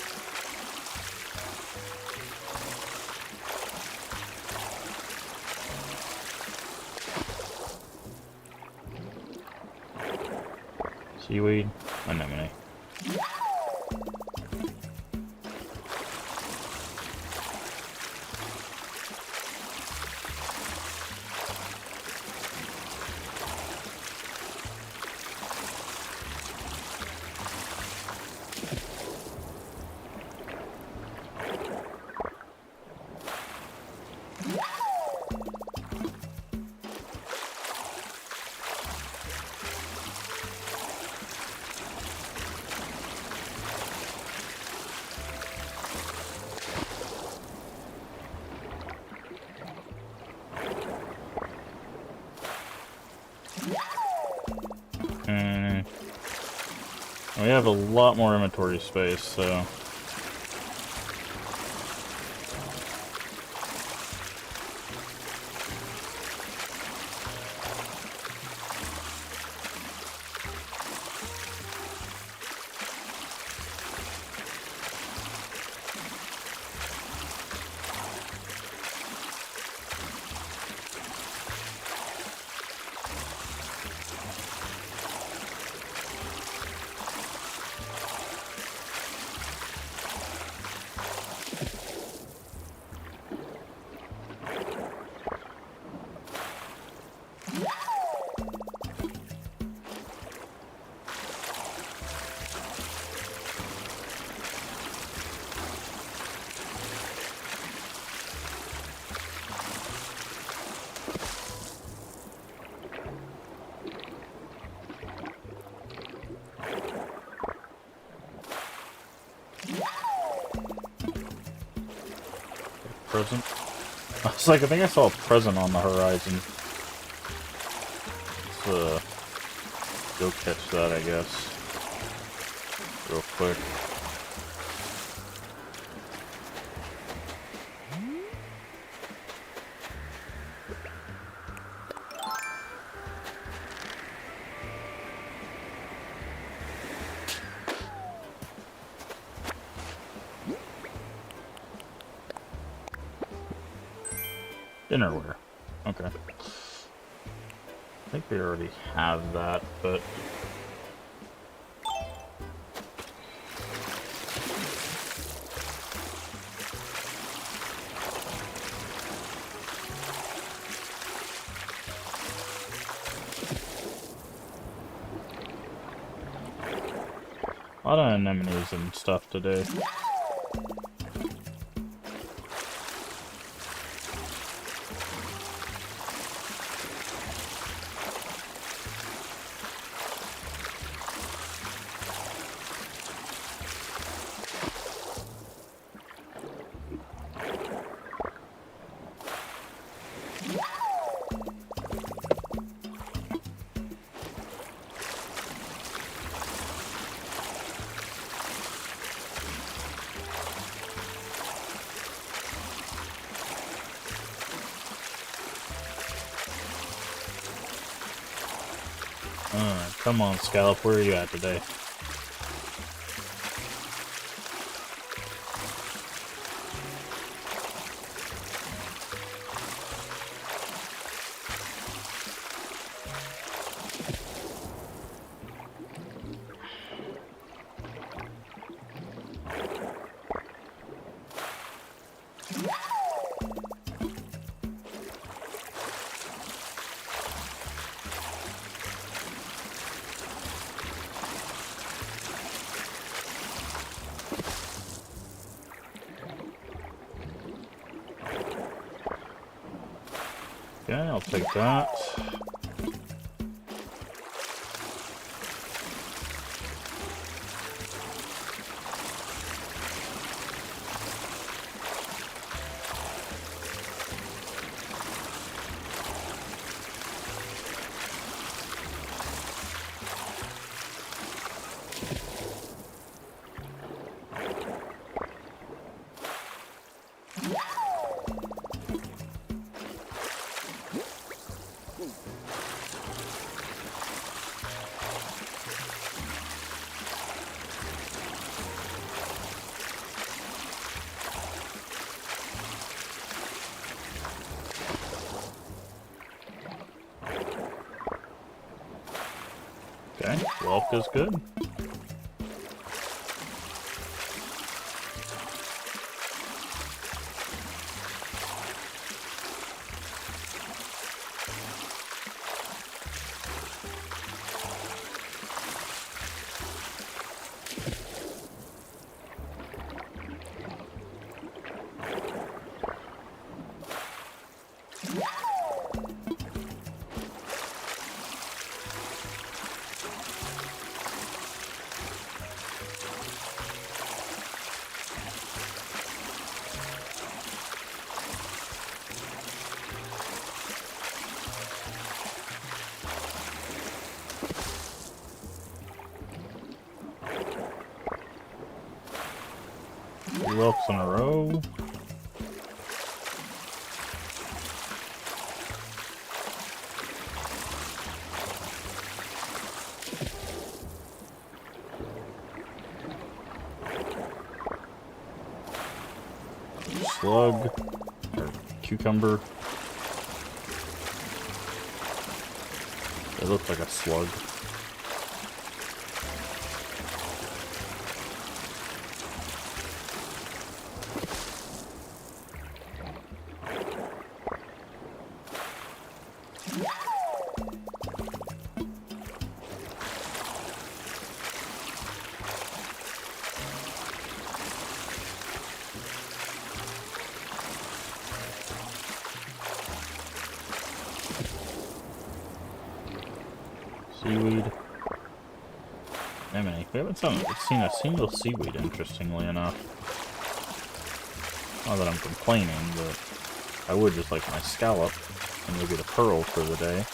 seaweed, anemone. And we have a lot more inventory space, so present. I was like, I think I saw a present on the horizon. Let's go catch that, I guess, real quick. Dinnerware. Okay. I think we already have that, but... a lot of anemones and stuff today. Come on, Scallop, where are you at today? Okay, I'll take that. Okay, Whelk is good. Three Whelks in a row. Slug. Or cucumber. It looks like a slug. Seaweed. Anemone. We haven't seen a single seaweed, interestingly enough. Not that I'm complaining, but I would just like my scallop and maybe the pearl for the day.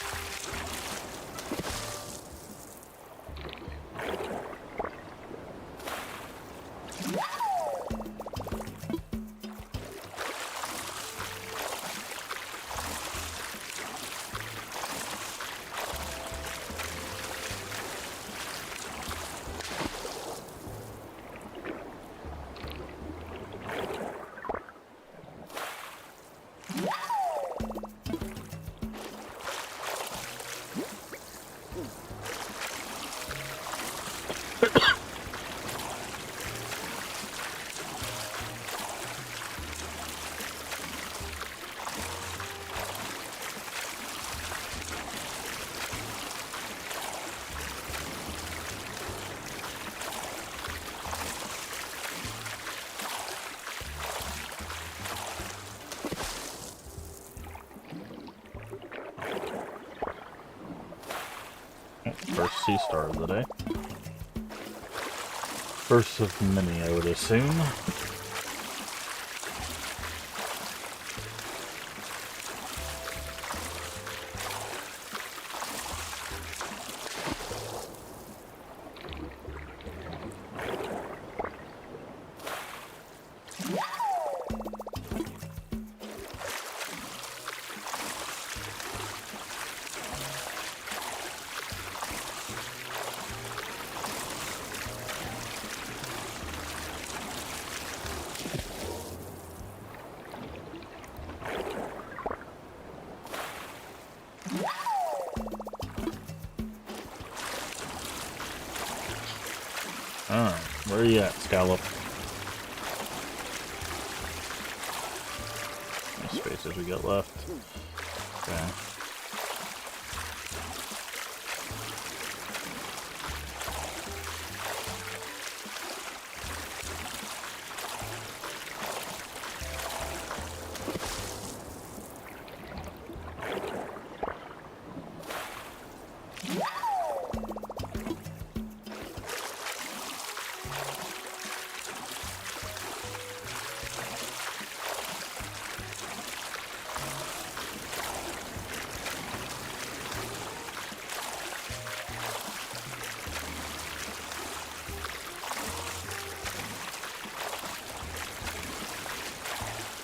First sea star of the day. First of many, I would assume. Alright, where are you at, Scallop? How many spaces we got left? Okay.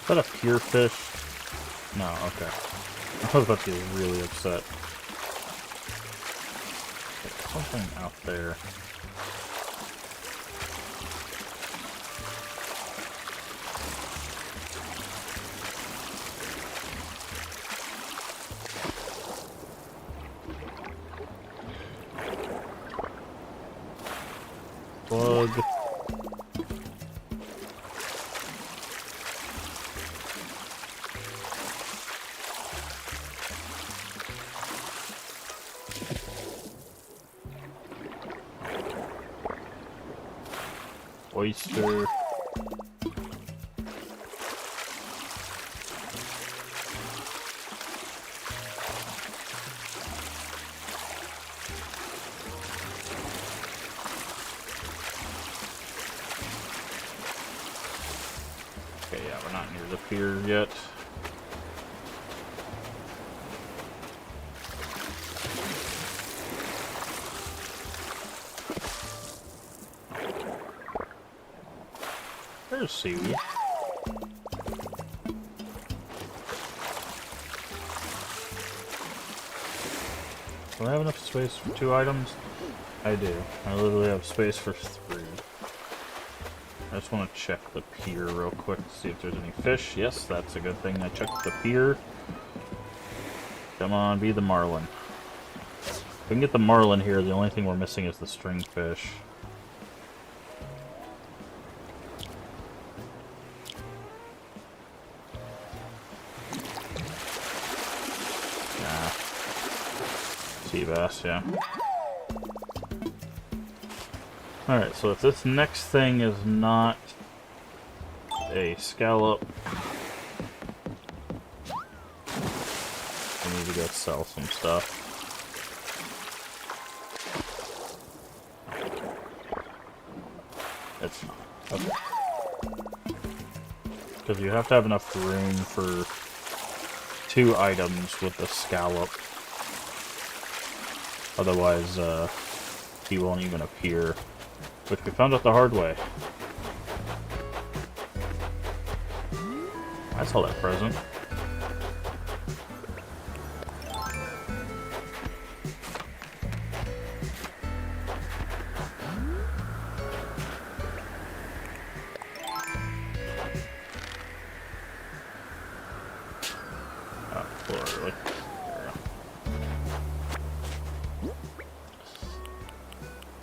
Is that a pure fish? No, okay. I was about to get really upset. There's something out there. oyster. Okay, yeah, we're not near the pier yet. There's seaweed. Do I have enough space for 2 items? I do. I literally have space for 3. I just want to check the pier real quick to see if there's any fish. Yes, that's a good thing. I checked the pier. Come on, be the marlin. If we can get the marlin here, the only thing we're missing is the stringfish. Sea bass, yeah. Alright, so if this next thing is not a scallop, we need to go sell some stuff. It's not. Okay. Because you have to have enough room for 2 items with the scallop. Otherwise, he won't even appear. Which we found out the hard way. I saw that present. Oh, really?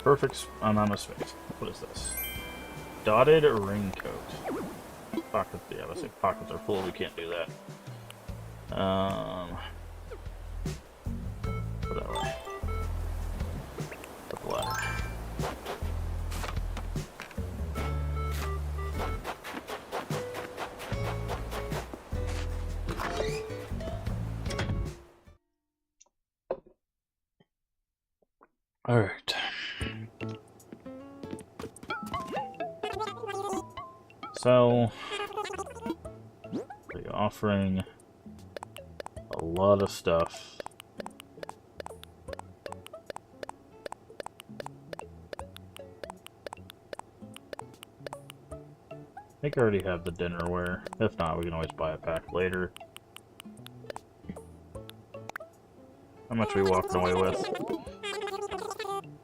Perfect amount of space. What is this? Dotted raincoat. Pockets, yeah, let's say pockets are full, we can't do that. Put that away. Put the ladder. Alright. So, they're offering a lot of stuff. I think I already have the dinnerware. If not, we can always buy a pack later. How much are we walking away with?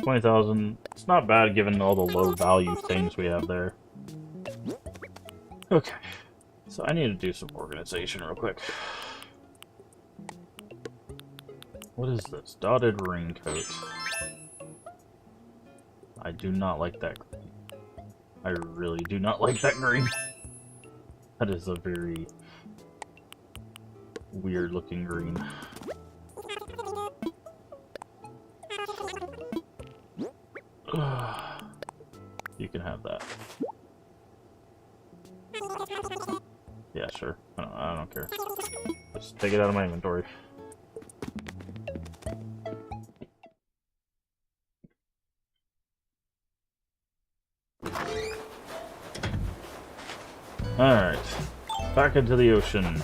20,000. It's not bad given all the low value things we have there. Okay, so I need to do some organization real quick. What is this? Dotted raincoat. I do not like that green. I really do not like that green. That is a very weird looking green. You can have that. Yeah, sure. I don't care. Just take it out of my inventory. Alright. Back into the ocean.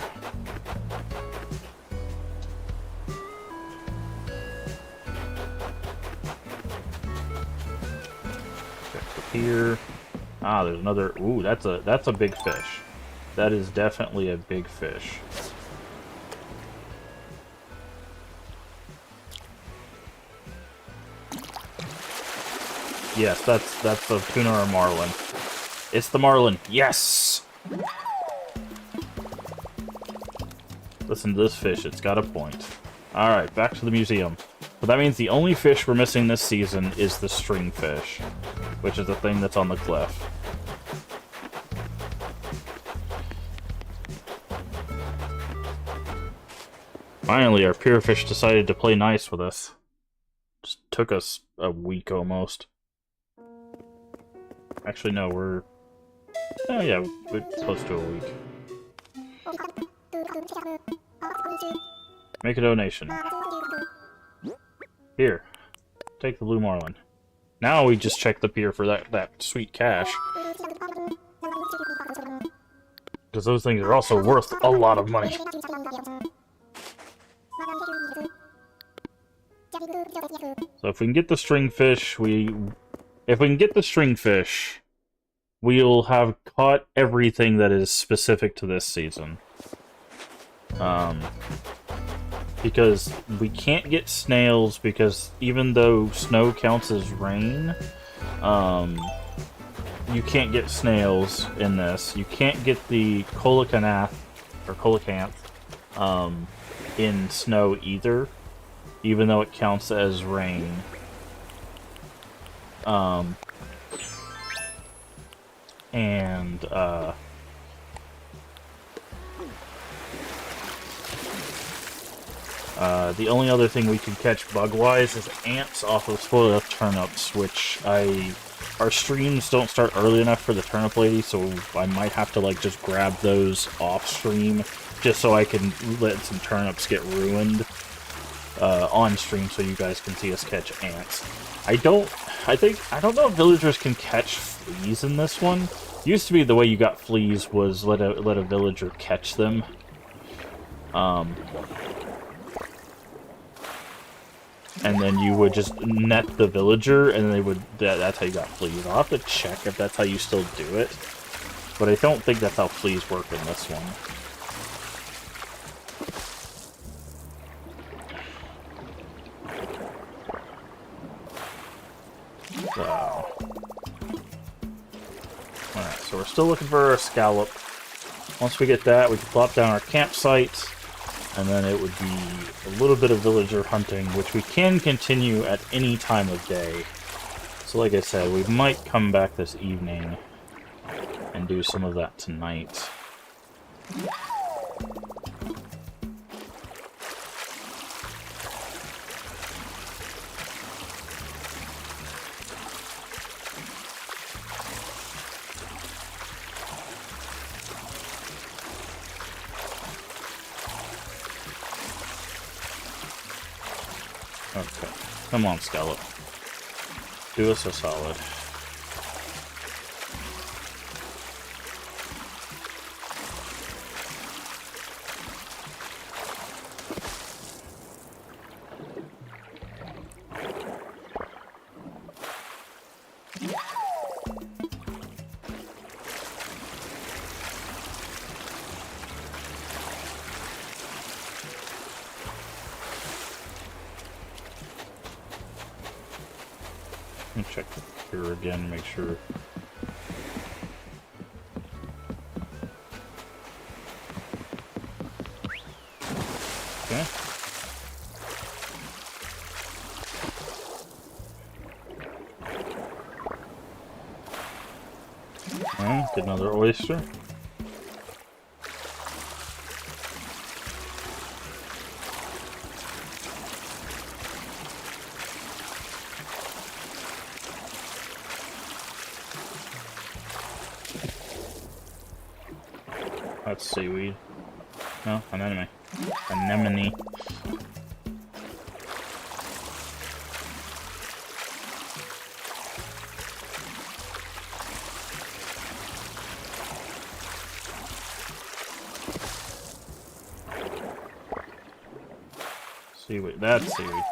Check the pier. Ah, there's another. Ooh, that's a big fish. That is definitely a big fish. Yes, that's the tuna or marlin. It's the marlin. Yes. Listen to this fish. It's got a point. All right, back to the museum. But that means the only fish we're missing this season is the stringfish, which is the thing that's on the cliff. Finally, our pierfish decided to play nice with us. Just took us a week almost. Actually, no, we're... Oh, yeah, we're close to a week. Make a donation. Here. Take the Blue Marlin. Now we just check the pier for that sweet cash. Because those things are also worth a lot of money. So if we can get the stringfish, we'll have caught everything that is specific to this season. Because we can't get snails, because even though snow counts as rain, you can't get snails in this. You can't get the coelacanth, or coelacanth, in snow either, even though it counts as rain. The only other thing we can catch bug-wise is ants off of spoiled up turnips, which our streams don't start early enough for the turnip lady, so I might have to like just grab those off stream just so I can let some turnips get ruined on stream so you guys can see us catch ants. I don't know if villagers can catch fleas in this one. Used to be the way you got fleas was let a villager catch them. And then you would just net the villager, and that's how you got fleas. I'll have to check if that's how you still do it. But I don't think that's how fleas work in this one. So... Alright, so we're still looking for a scallop. Once we get that, we can plop down our campsite. And then it would be a little bit of villager hunting, which we can continue at any time of day. So like I said, we might come back this evening and do some of that tonight. Okay. Come on, Scallop. Do us a solid. Let me check here again, make sure. Okay. Alright, get another oyster. That's seaweed. No, anemone. Anemone. Seaweed. That's seaweed.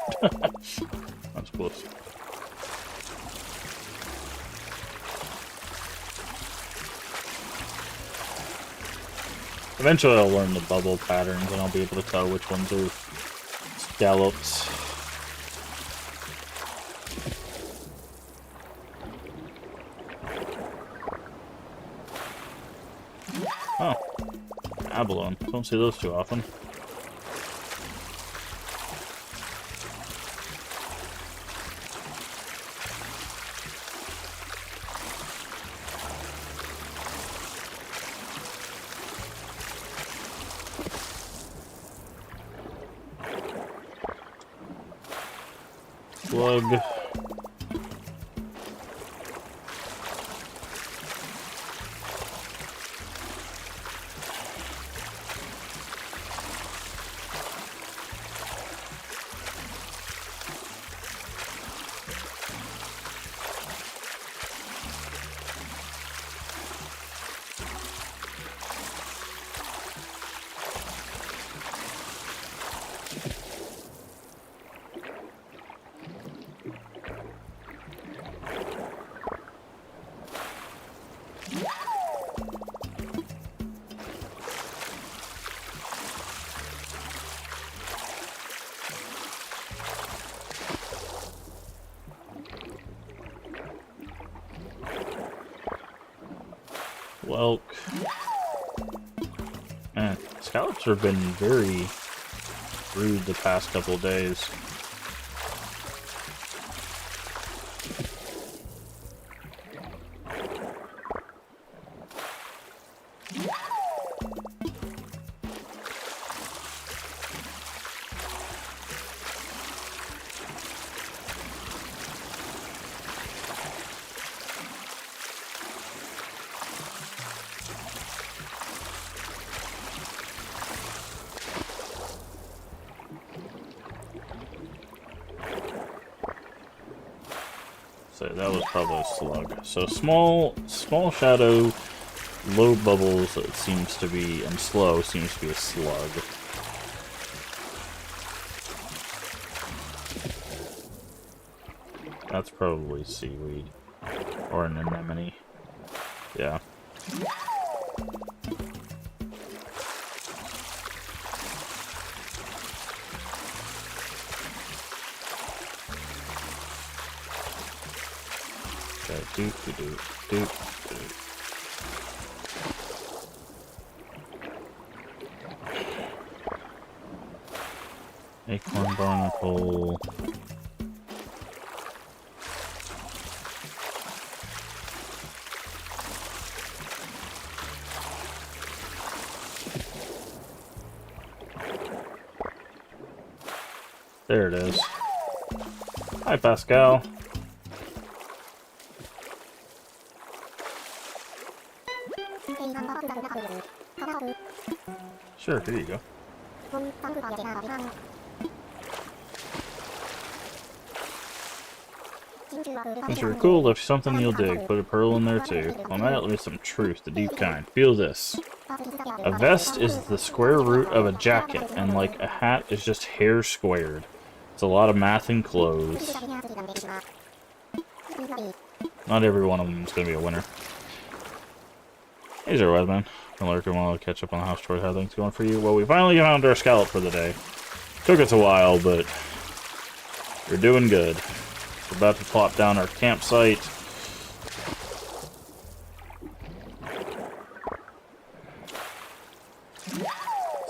That's close. Eventually I'll learn the bubble patterns and I'll be able to tell which ones are scallops. Oh. Abalone. Don't see those too often. Slug. Welk. Man, scallops have been very rude the past couple of days. So that was probably a slug. So small shadow, low bubbles, it seems to be, and slow seems to be a slug. That's probably seaweed. Or an anemone. Yeah. Okay, doop. Acorn barnacle. There it is. Hi, Pascal. Sure, here you go. Since you're cool, if something you'll dig, put a pearl in there too. On that, leave some truth, the deep kind. Feel this. A vest is the square root of a jacket, and like a hat is just hair squared. It's a lot of math in clothes. Not every one of them is going to be a winner. Hey there, Weatherman. I'm lurking while I catch up on the house chores. How things going for you? Well, we finally found our scallop for the day. Took us a while, but we're doing good. We're about to plop down our campsite.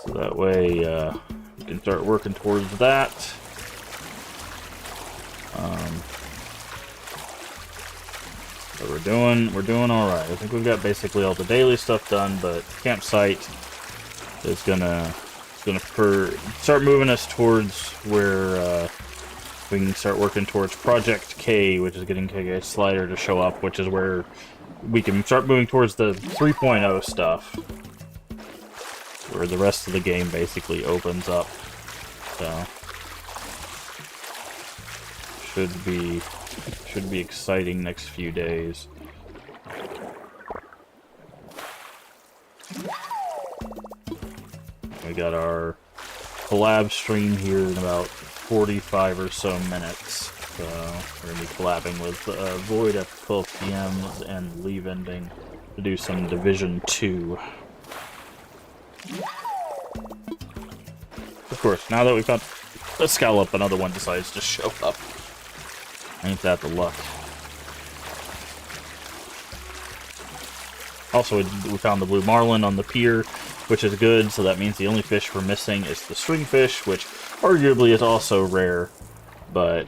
So that way we can start working towards that. So we're doing all right. I think we've got basically all the daily stuff done, but campsite is gonna start moving us towards where we can start working towards Project K, which is getting KK Slider to show up, which is where we can start moving towards the 3.0 stuff, where the rest of the game basically opens up. So should be exciting next few days. We got our collab stream here in about 45 or so minutes. So we're gonna be collabing with Void at 12 PM and Leave Ending to do some Division 2. Of course, now that we've got a scallop, another one decides to show up. Ain't that the luck. Also, we found the blue marlin on the pier, which is good, so that means the only fish we're missing is the stringfish, which arguably is also rare, but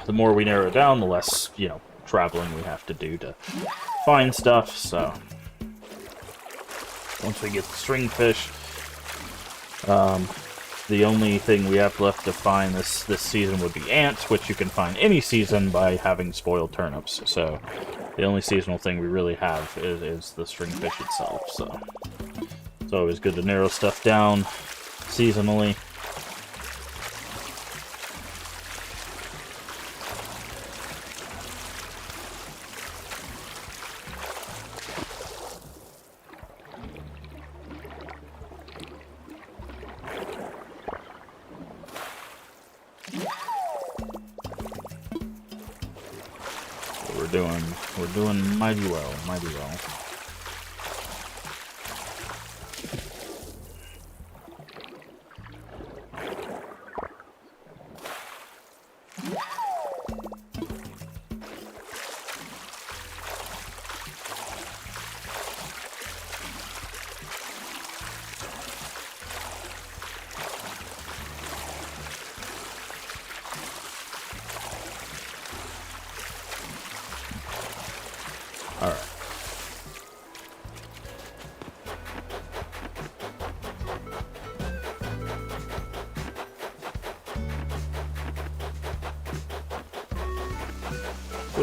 the more we narrow it down, the less, traveling we have to do to find stuff, so once we get the stringfish, the only thing we have left to find this season would be ants, which you can find any season by having spoiled turnips. So the only seasonal thing we really have is the stringfish itself. So it's always good to narrow stuff down seasonally. We're doing mighty well, mighty well.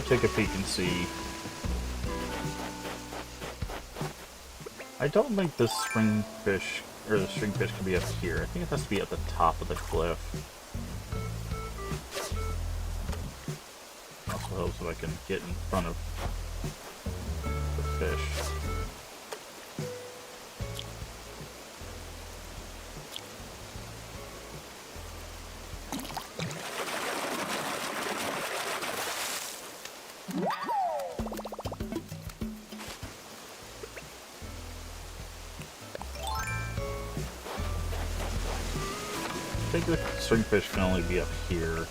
go take a peek and see. I don't think the springfish, or the stringfish can be up here. I think it has to be at the top of the cliff. Also helps if I can get in front of the fish. I think the stringfish can only be up here.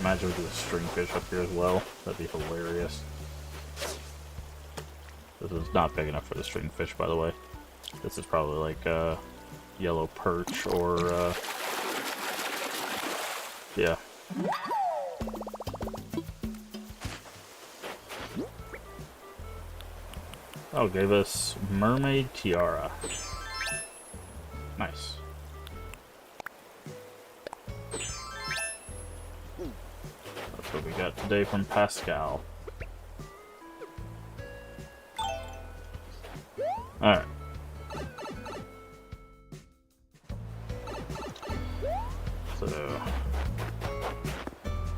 Imagine we do a stringfish up here as well. That'd be hilarious. This is not big enough for the stringfish, by the way. This is probably like a yellow perch or yeah. Oh, gave us mermaid tiara. Nice. That's what we got today from Pascal. Alright. So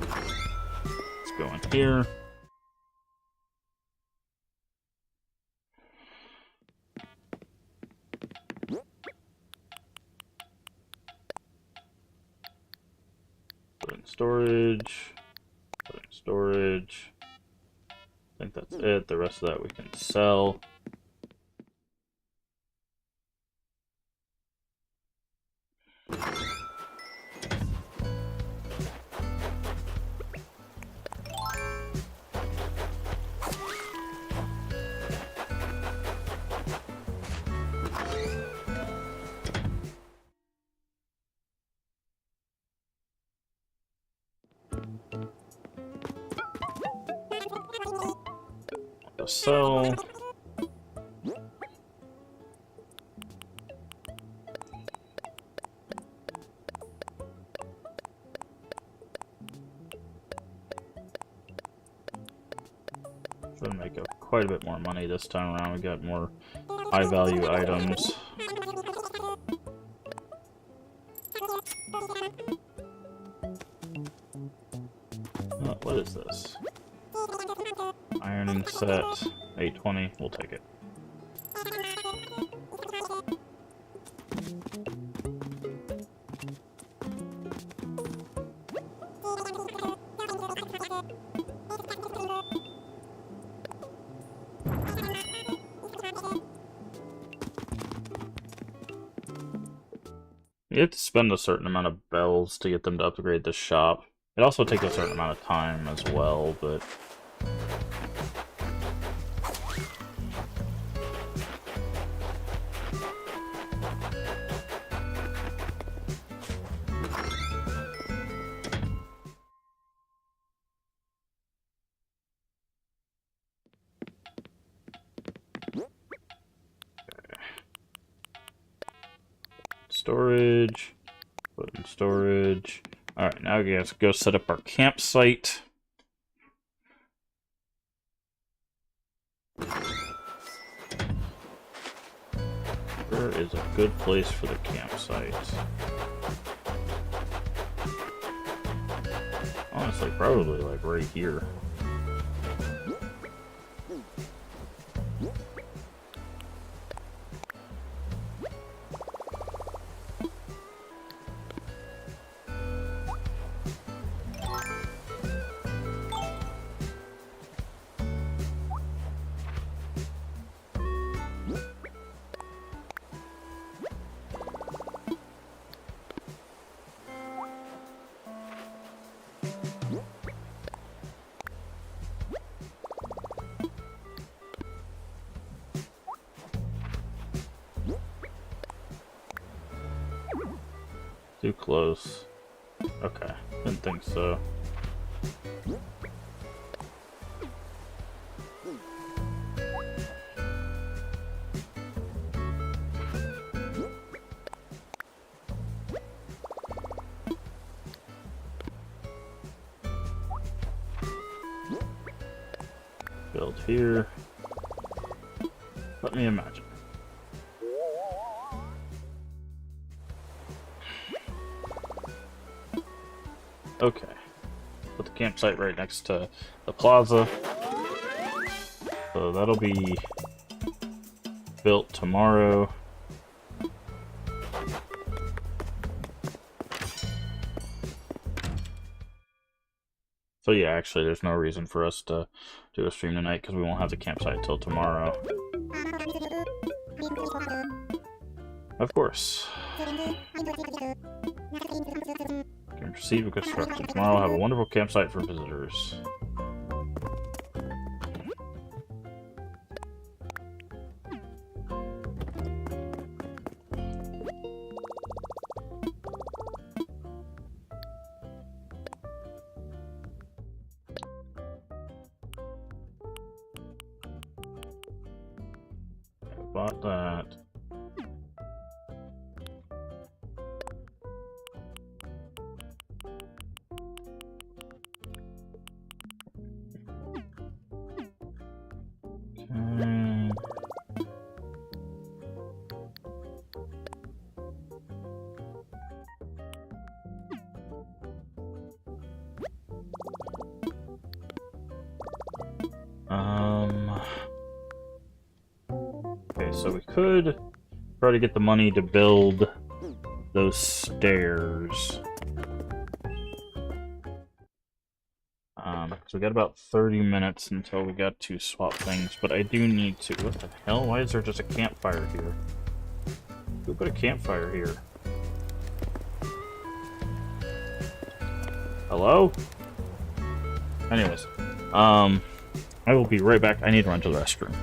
let's go in here. Put in storage. Put in storage. I think that's it. The rest of that we can sell. Sell. Should make quite a bit more money this time around. We got more high value items. What is this? Ironing set, 820, we'll take it. You have to spend a certain amount of bells to get them to upgrade the shop. It also takes a certain amount of time as well, but... Storage, put in storage. Alright, now we have to go set up our campsite. Where is a good place for the campsite? Honestly, probably like right here. Too close. Okay, didn't think so. Build here. Let me imagine. Okay. Put the campsite right next to the plaza. So that'll be built tomorrow. So yeah, actually there's no reason for us to do a stream tonight because we won't have the campsite till tomorrow. Of course. Can proceed with construction. Tomorrow we'll have a wonderful campsite for visitors. Bought that. Okay. Okay, so we could try to get the money to build those stairs. So we got about 30 minutes until we got to swap things, but I do need to... What the hell? Why is there just a campfire here? Who put a campfire here? Hello? Anyways, I will be right back. I need to run to the restroom.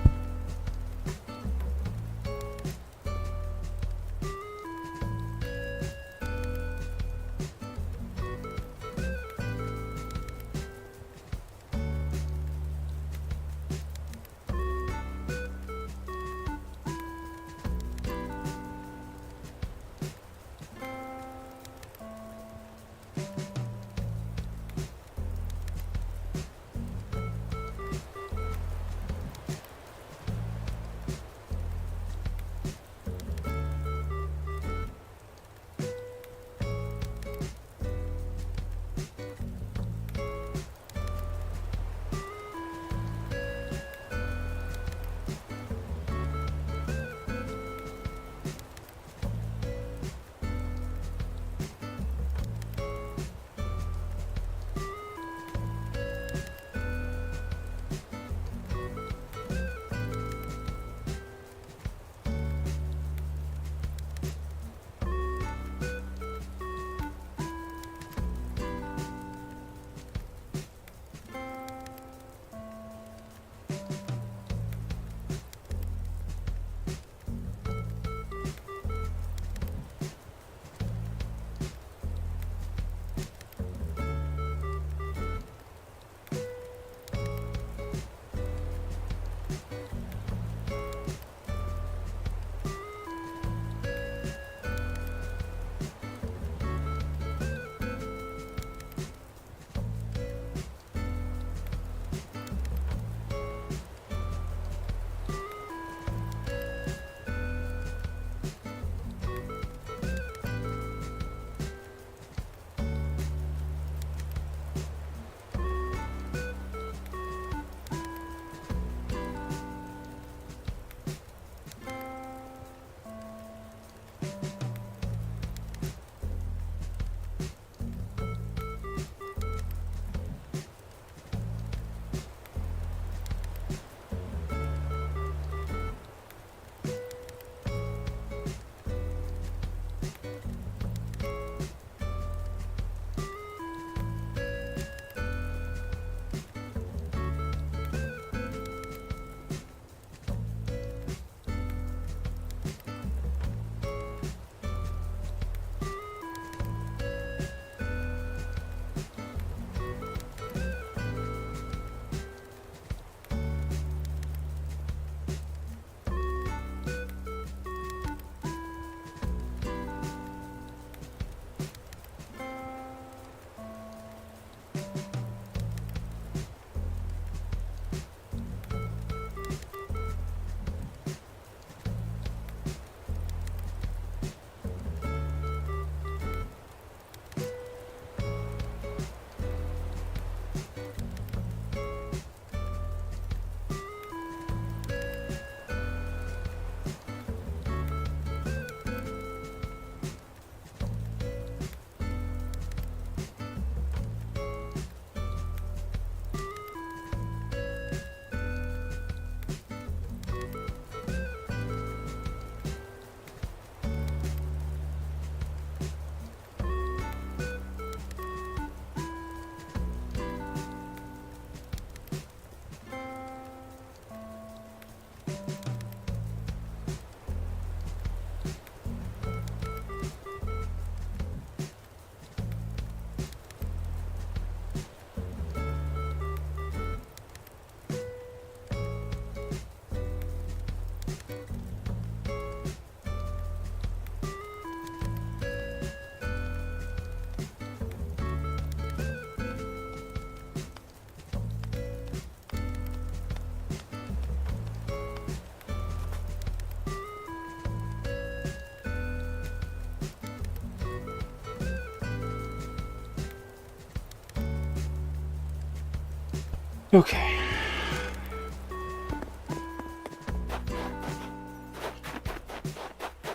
Okay.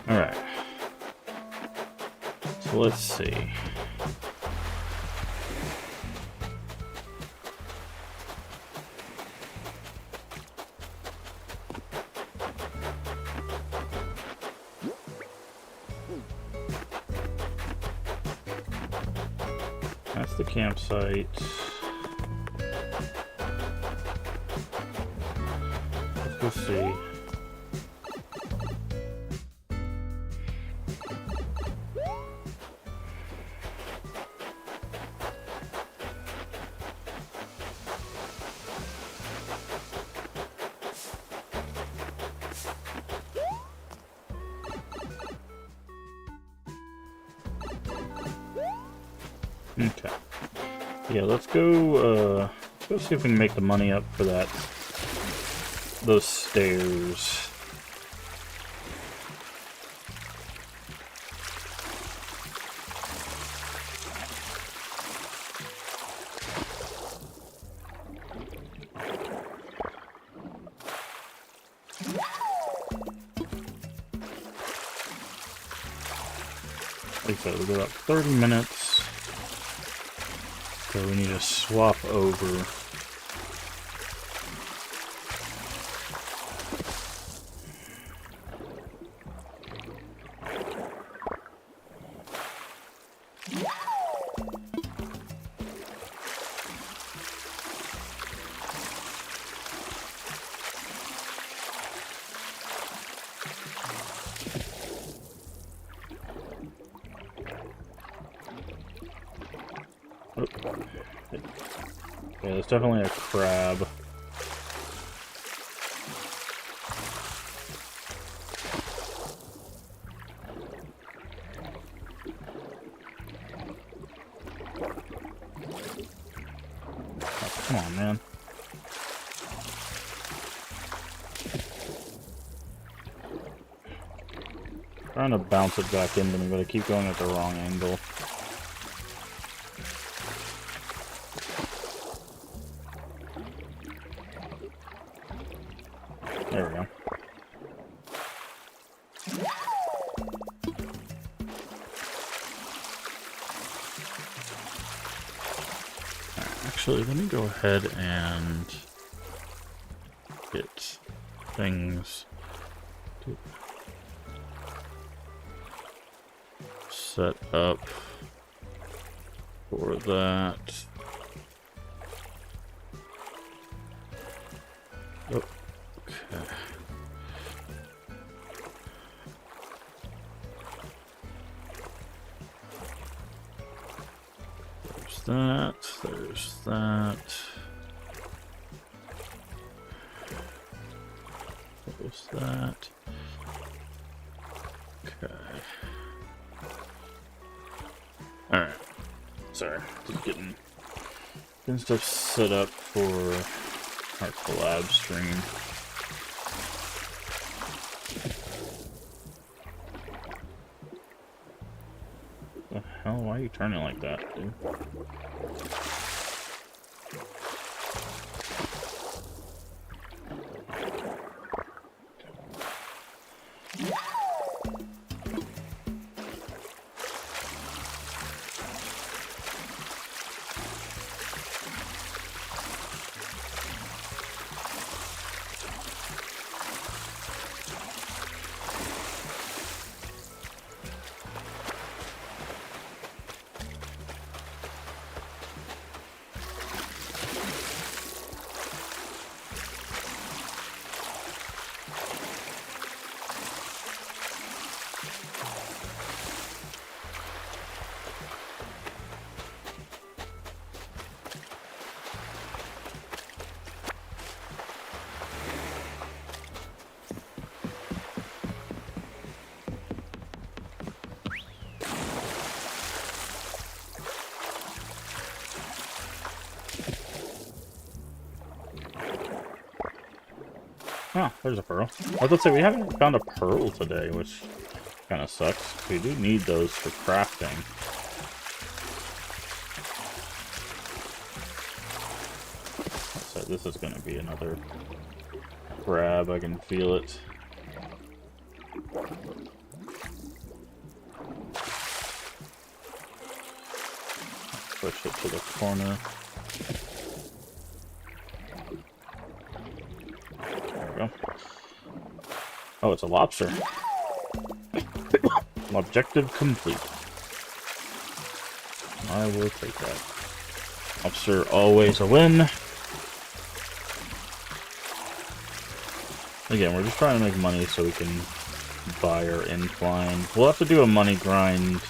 Alright. So let's see. That's the campsite. Let's go see. Okay. Yeah, let's go see if we can make the money up for those stairs. Like I said, we got about 30 minutes. So we need to swap over. Yeah, there's definitely a crab. Oh, come on, man. Trying to bounce it back into me, but I keep going at the wrong angle. There we go. Actually, let me go ahead and get things set up for that. Oh, okay. There's that. There's that. There's that. Okay. Alright. Sorry. Just getting stuff set up for our collab stream. What the hell? Why are you turning like that, dude? Oh, there's a pearl. I was about to say, we haven't found a pearl today, which kind of sucks. We do need those for crafting. So this is going to be another grab. I can feel it. Push it to the corner. There we go. Oh, it's a lobster. Objective complete. I will take that. Lobster, always a win. Again, we're just trying to make money so we can buy our incline. We'll have to do a money grind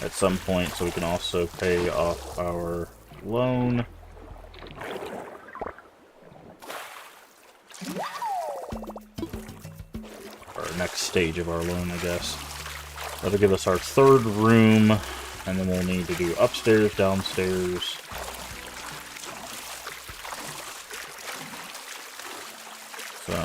at some point so we can also pay off our loan. Our next stage of our loan, I guess. That'll give us our third room, and then we'll need to do upstairs, downstairs. So...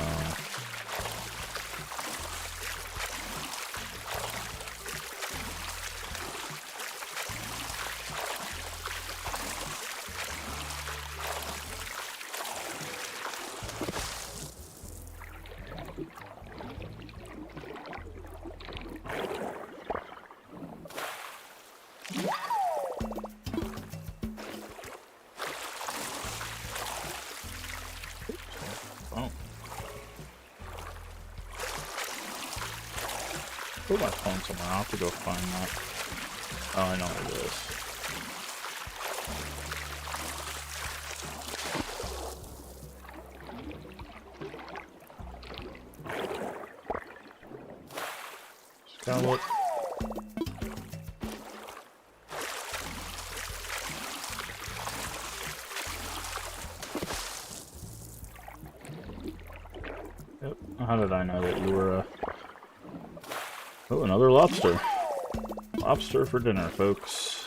Put my phone somewhere. I'll have to go find that. Oh, I know what it is. Scallop. Yep. How did I know that you were a... Oh, another lobster. Lobster for dinner, folks.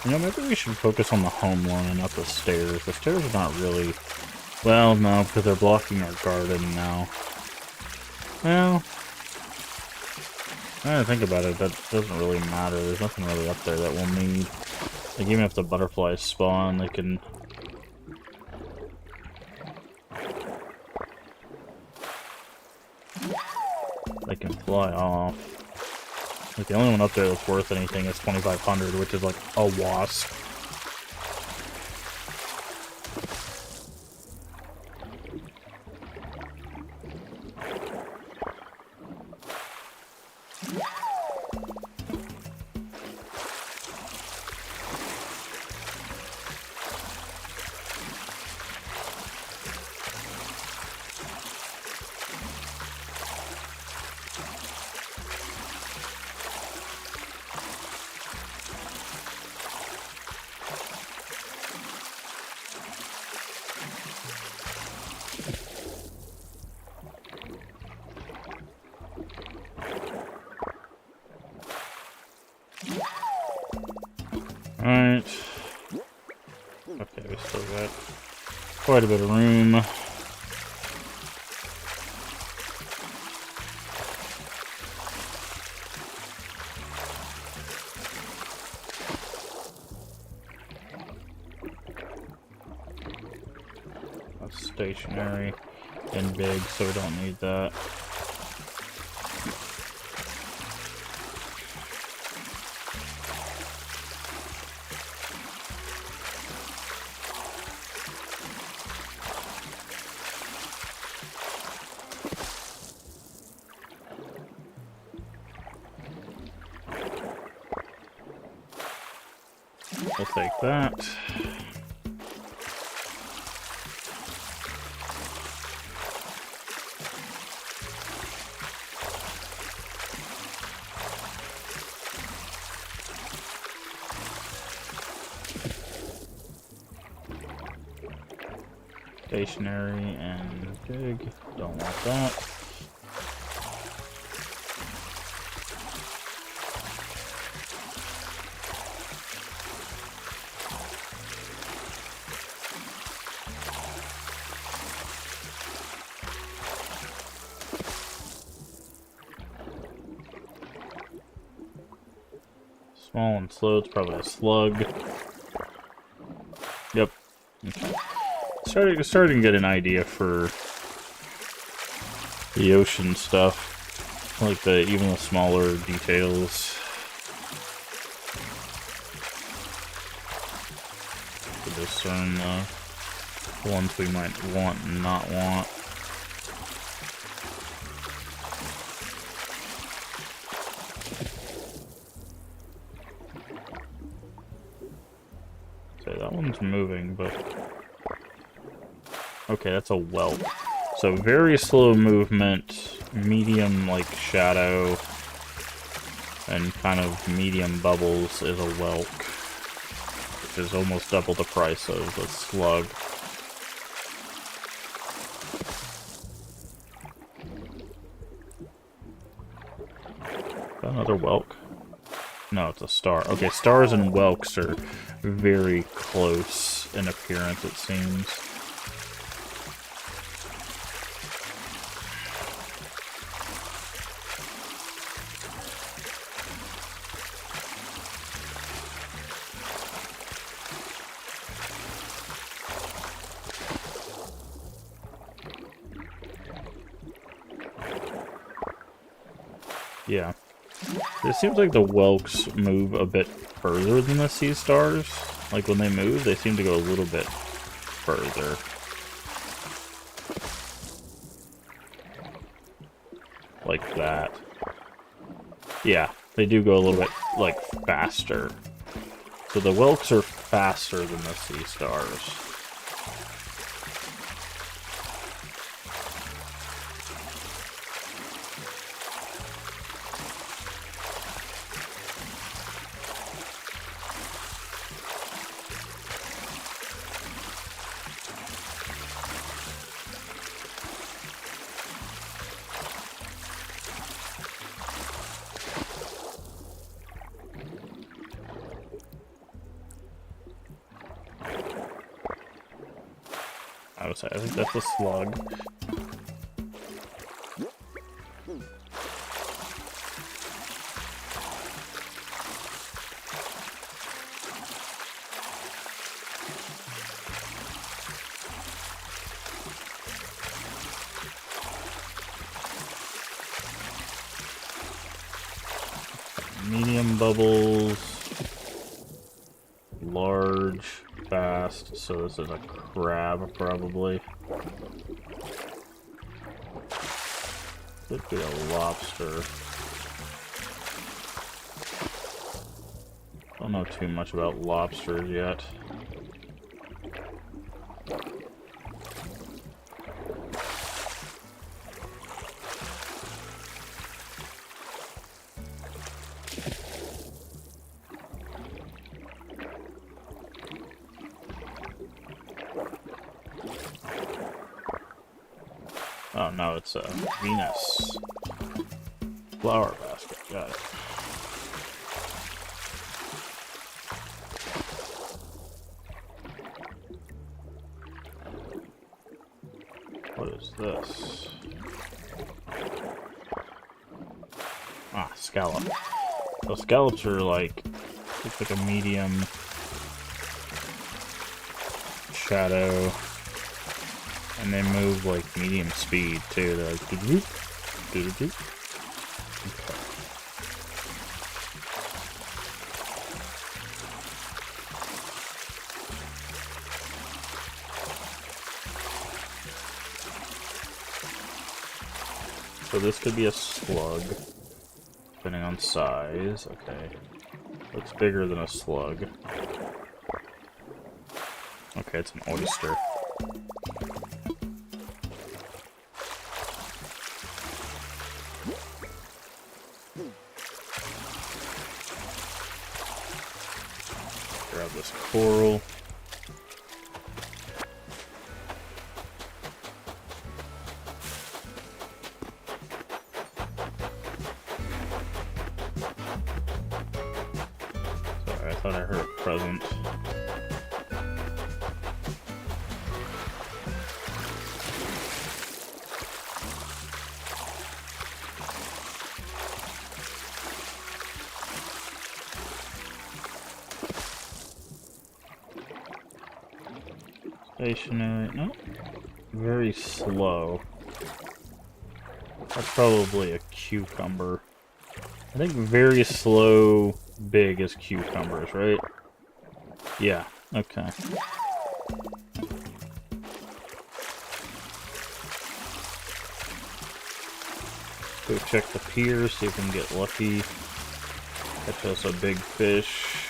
You know, maybe we should focus on the home loan and not the stairs. The stairs are not really... Well, no, because they're blocking our garden now. Well, I think about it, that doesn't really matter. There's nothing really up there that we'll need. Like, even if the butterflies spawn, they can... They can fly off. Like, the only one up there that's worth anything is 2,500, which is like a wasp. Alright. Okay, we still got quite a bit of room. That's stationary and big, so we don't need that. We'll take that. Stationary and big. Don't want that. Small and slow, it's probably a slug. Yep. Okay. Starting to get an idea for the ocean stuff. Like even the smaller details. To discern the ones we might want and not want. Okay, that one's moving, but... Okay, that's a whelk. So very slow movement, medium like shadow, and kind of medium bubbles is a whelk, which is almost double the price of a slug. Another whelk? No, it's a star. Okay, stars and whelks are very close in appearance, it seems. Yeah. It seems like the whelks move a bit further than the sea stars. Like when they move, they seem to go a little bit further. Like that. Yeah, they do go a little bit, like, faster. So the whelks are faster than the sea stars. I think that's a slug. Medium bubbles. Large. Fast, so this is a crab, probably. Could be a lobster. Don't know too much about lobsters yet. Oh no, it's a Venus flower basket. Got it. What is this? Ah, scallop. So scallops are like, looks like a medium shadow. And they move like medium speed too. They're like doo-doo-doo, doo-doo-doo. Okay. So this could be a slug, depending on size. Okay. Looks bigger than a slug. Okay, it's an oyster. Grab this coral. Sorry, I thought I heard a present. Stationary. No. Very slow. That's probably a cucumber. I think very slow, big is cucumbers, right? Yeah, okay. Go check the pier, see if we can get lucky. Catch us a big fish.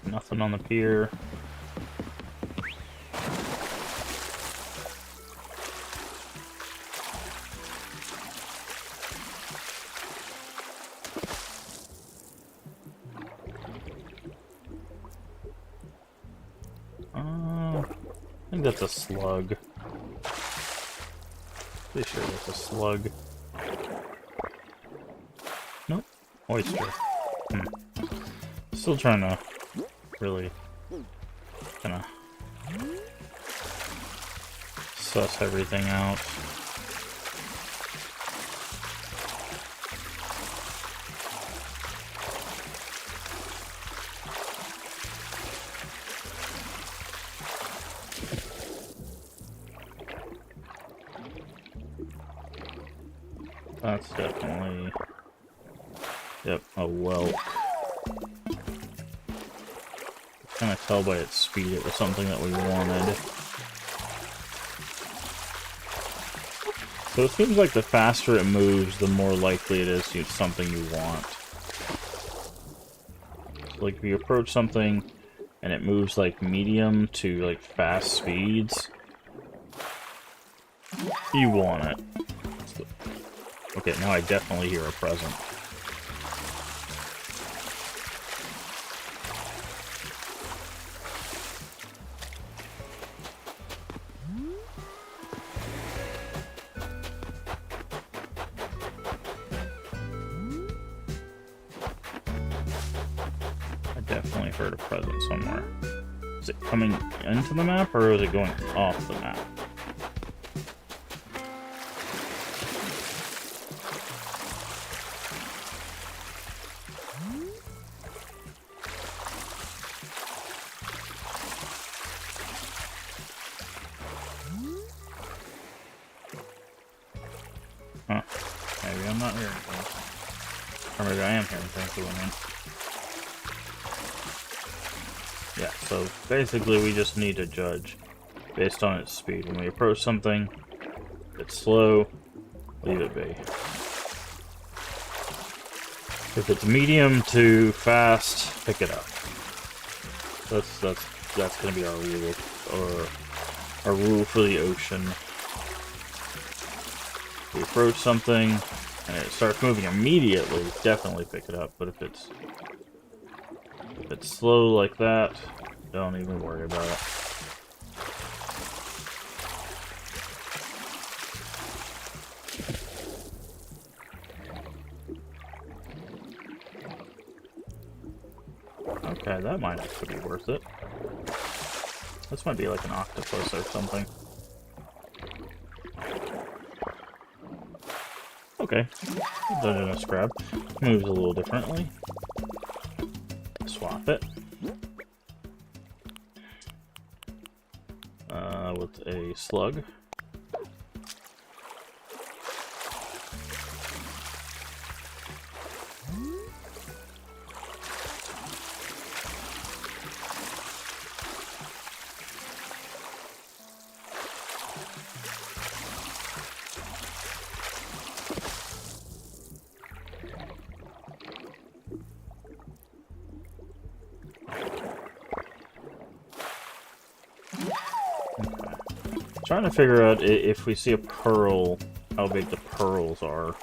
Nothing on the pier. I think that's a slug. Pretty sure that's a slug. Nope. Oyster. Still trying to really kind of suss everything out. That's definitely, yep, a whelk. Kind of tell by its speed it was something that we wanted. So it seems like the faster it moves, the more likely it is it's something you want. So like if you approach something and it moves like medium to like fast speeds, you want it. Okay, now I definitely hear a present. I definitely heard a present somewhere. Is it coming into the map or is it going off the map? Huh. Maybe I'm not hearing things. Or maybe I am hearing things that went in. Yeah, so basically we just need to judge based on its speed. When we approach something, it's slow, leave it be. If it's medium to fast, pick it up. That's gonna be our rule, or our rule for the ocean. We approach something and it starts moving immediately, definitely pick it up. But if it's slow like that, don't even worry about it. Okay, that might actually be worth it. This might be like an octopus or something. Okay, Dungeness crab moves a little differently. Swap it. With a slug. Trying to figure out if we see a pearl, how big the pearls are.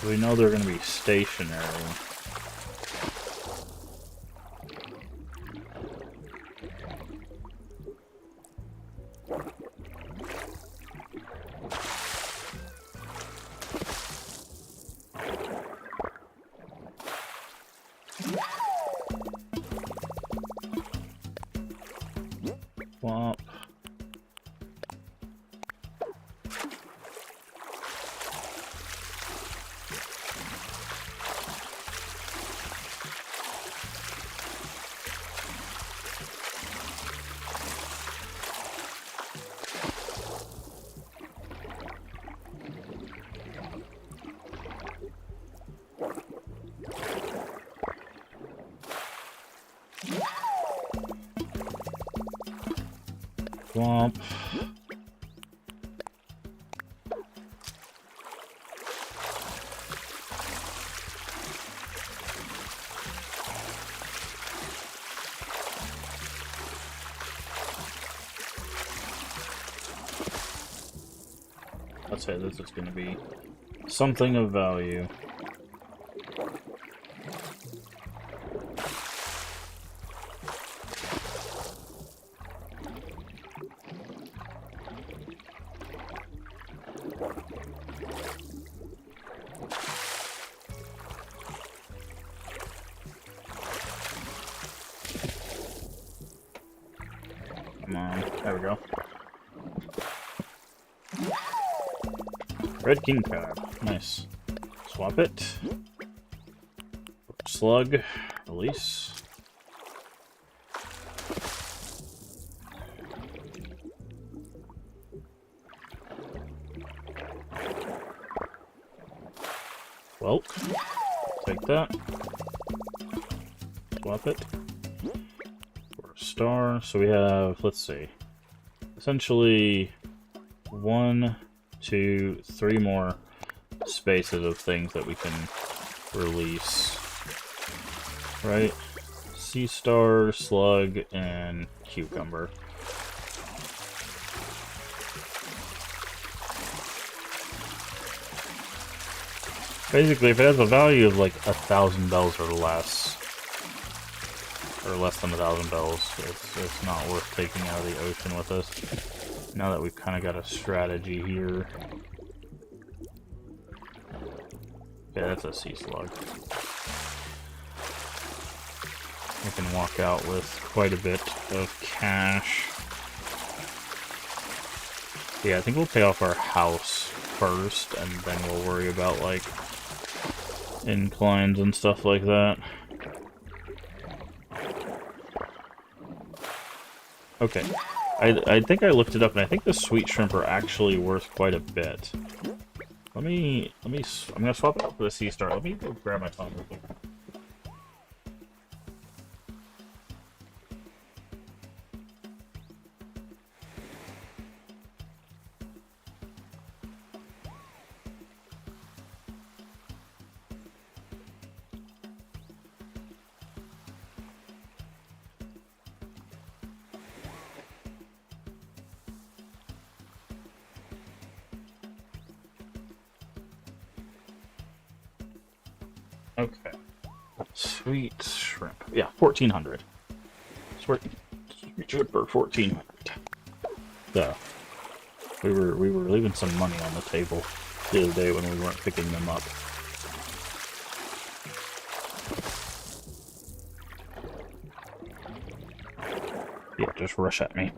We know they're going to be stationary. Swap. Swamp. Let's say this is going to be something of value. Come on, there we go. Red King Crab, nice. Swap it. Slug, release. Well, take that. Swap it. For a star. So we have, let's see, essentially 1, 2, 3 more spaces of things that we can release. Right? Sea star, slug, and cucumber. Basically, if it has a value of like 1,000 bells or less than 1,000 bells, it's not worth taking out of the ocean with us. Now that we've kind of got a strategy here. Yeah, that's a sea slug. We can walk out with quite a bit of cash. Yeah, I think we'll pay off our house first, and then we'll worry about, like, inclines and stuff like that. Okay. I think I looked it up, and I think the sweet shrimp are actually worth quite a bit. I'm gonna swap it out for the sea star. Let me go grab my phone real quick. Okay. Sweet shrimp. Yeah, 1,400. Sweet shrimp for 1,400. So, we were leaving some money on the table the other day when we weren't picking them up. Yeah, just rush at me.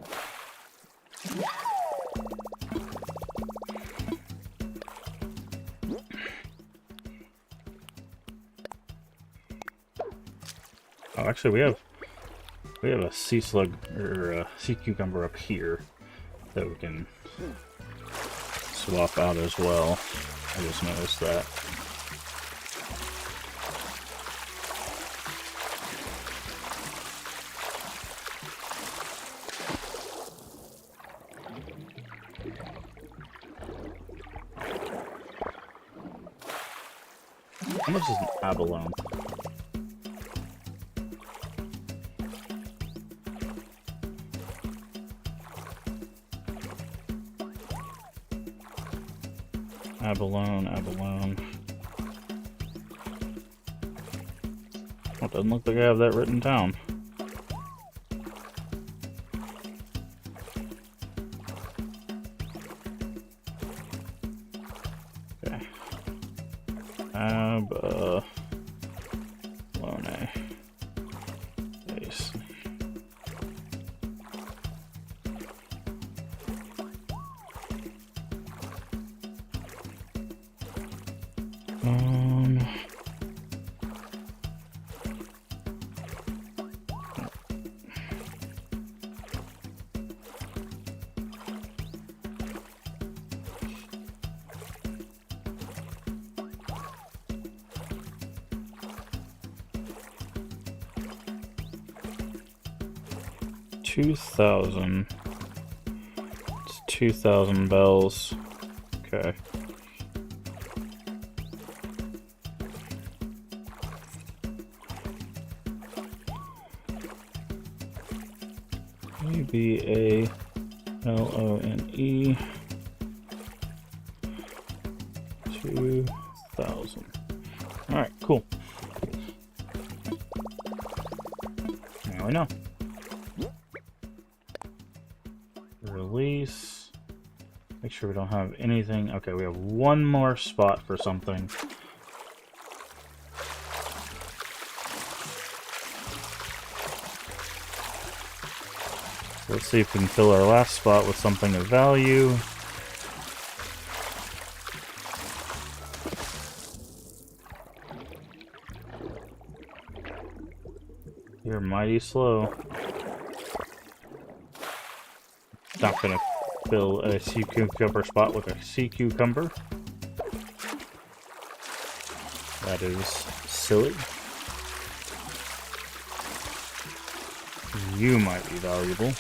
Oh, actually, we have a sea slug or a sea cucumber up here that we can swap out as well. I just noticed that. How much is an abalone? Abalone. Well, it doesn't look like I have that written down. Okay. Abalone. Base. $2,000 2,000 bells. Okay. EBALONE 2,000. Alright, cool. Now we know. Release. Make sure we don't have anything. Okay, we have one more spot for something. Let's see if we can fill our last spot with something of value. You're mighty slow. Not gonna fill a sea cucumber spot with a sea cucumber. That is silly. You might be valuable.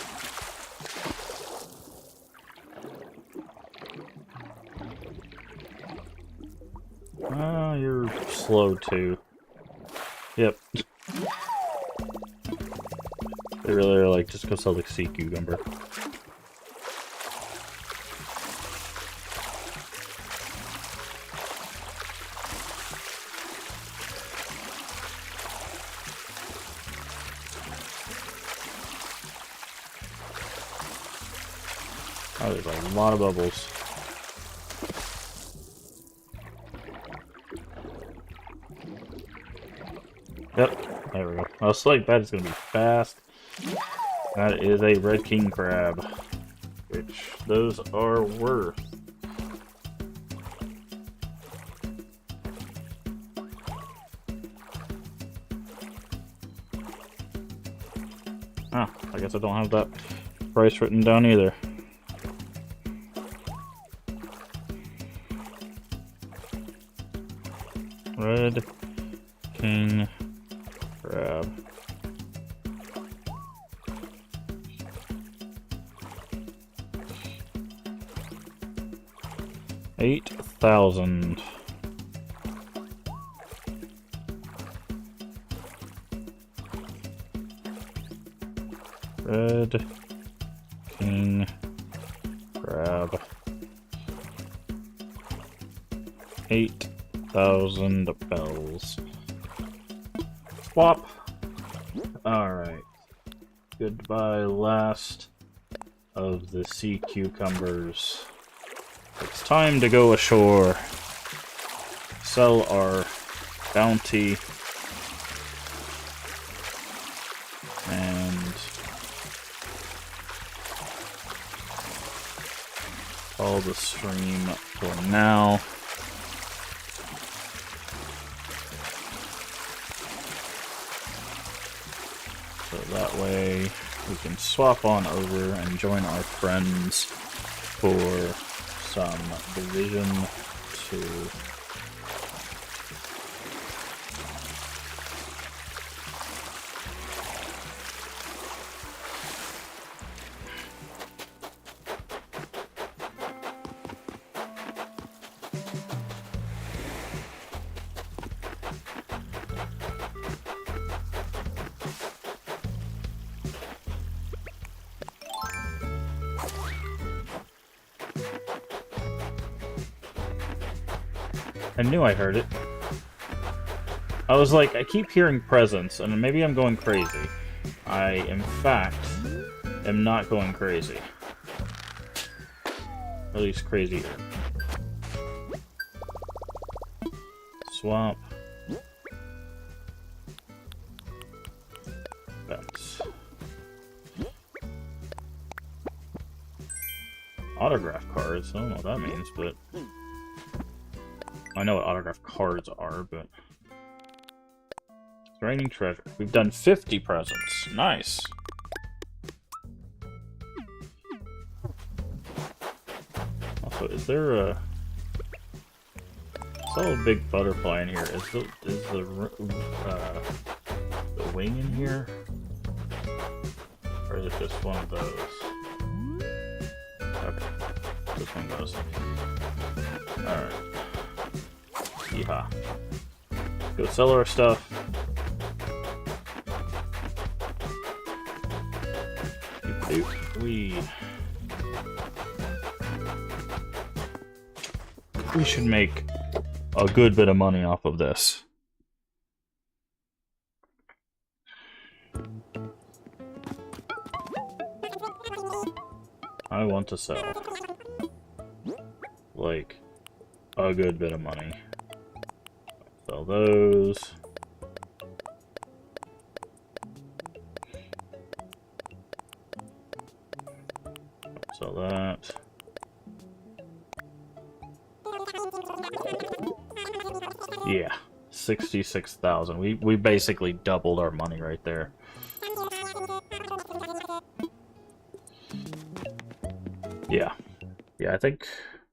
You're slow too. Yep. They really are like, just go sell the sea cucumber. Oh, there's a lot of bubbles. Yep, there we go. I was like, that is going to be fast. That is a red king crab, which those are worth. Ah, I guess I don't have that price written down either. Red king crab. $8,000. Red king crab. 8,000 bells. Swap. Alright. Goodbye, last of the sea cucumbers. It's time to go ashore. Sell our bounty. And call the stream for now. So that way we can swap on over and join our friends for some Division 2. I knew I heard it. I was like, I keep hearing presents, and maybe I'm going crazy. I, in fact, am not going crazy. At least crazier. Swap. That's autograph cards. I don't know what that means, but I know what autograph cards are, but raining treasure. We've done 50 presents. Nice. Also, is there a... I saw a big butterfly in here. Is the wing in here? Or is it just one of those? Okay. this one goes. Alright. Yeehaw. Go sell our stuff. We should make a good bit of money off of this. I want to sell, like, a good bit of money. Sell those. Sell that. Yeah, 66,000. We basically doubled our money right there. Yeah. Yeah, I think...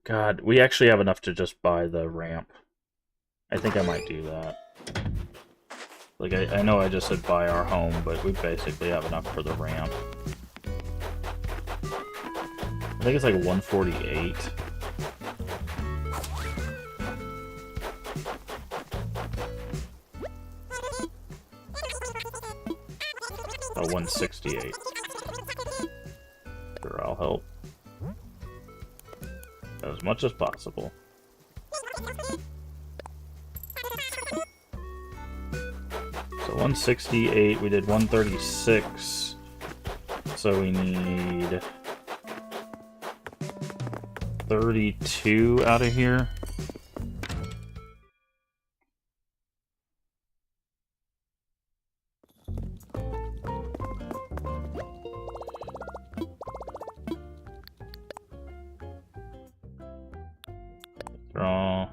God, we actually have enough to just buy the ramp. I think I might do that. Like, I know I just said buy our home, but we basically have enough for the ramp. I think it's like 148. Oh, 168. Sure, I'll help. As much as possible. So 168, we did 136. So we need 32 out of here. Draw.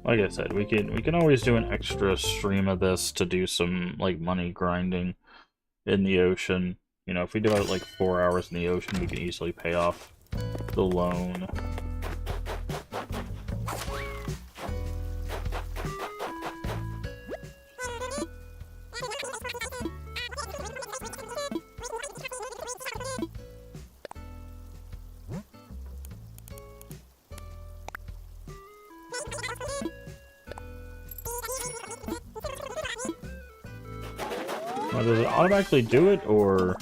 Like I said, we can always do an extra stream of this to do some like money grinding in the ocean. You know, if we do it like 4 hours in the ocean, we can easily pay off the loan. Now, does it automatically do it, or...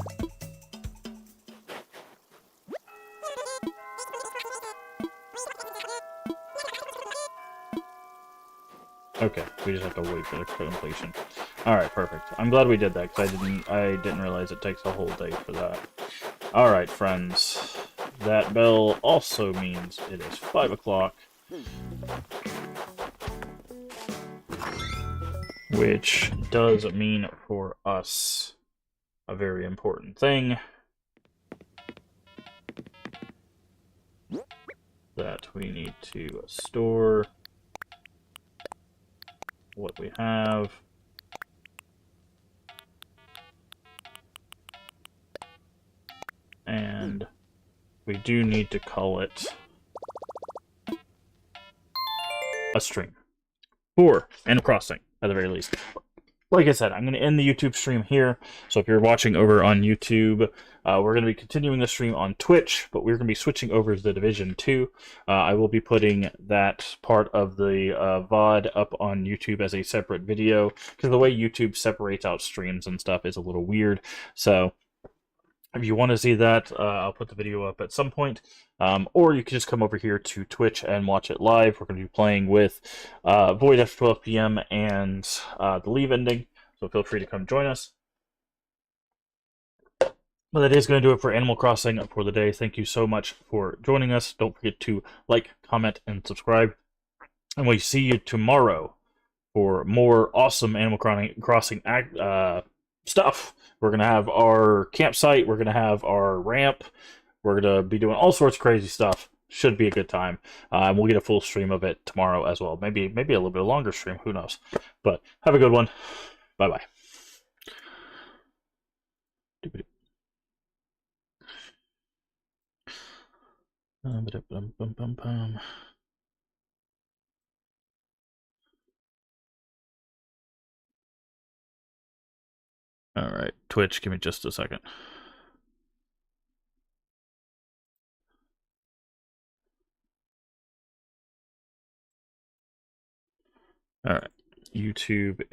Okay, we just have to wait for the completion. Alright, perfect. I'm glad we did that, because I didn't realize it takes a whole day for that. Alright, friends. That bell also means it is 5 o'clock. Which does mean for us a very important thing. That we need to store what we have. And we do need to call it a stream. For Animal Crossing, at the very least. Like I said, I'm going to end the YouTube stream here. So if you're watching over on YouTube, we're going to be continuing the stream on Twitch, but we're going to be switching over to the Division 2. I will be putting that part of the VOD up on YouTube as a separate video, because the way YouTube separates out streams and stuff is a little weird. So if you want to see that, I'll put the video up at some point. Or you can just come over here to Twitch and watch it live. We're going to be playing with Void after 12 p.m. and the Leave ending, so feel free to come join us. But that is going to do it for Animal Crossing for the day. Thank you so much for joining us. Don't forget to like, comment, and subscribe. And we'll see you tomorrow for more awesome Animal Crossing stuff. We're going to have our campsite. We're going to have our ramp. We're going to be doing all sorts of crazy stuff. Should be a good time. And we'll get a full stream of it tomorrow as well. Maybe a little bit longer stream. Who knows? But have a good one. Bye-bye. All right, Twitch, give me just a second. All right, YouTube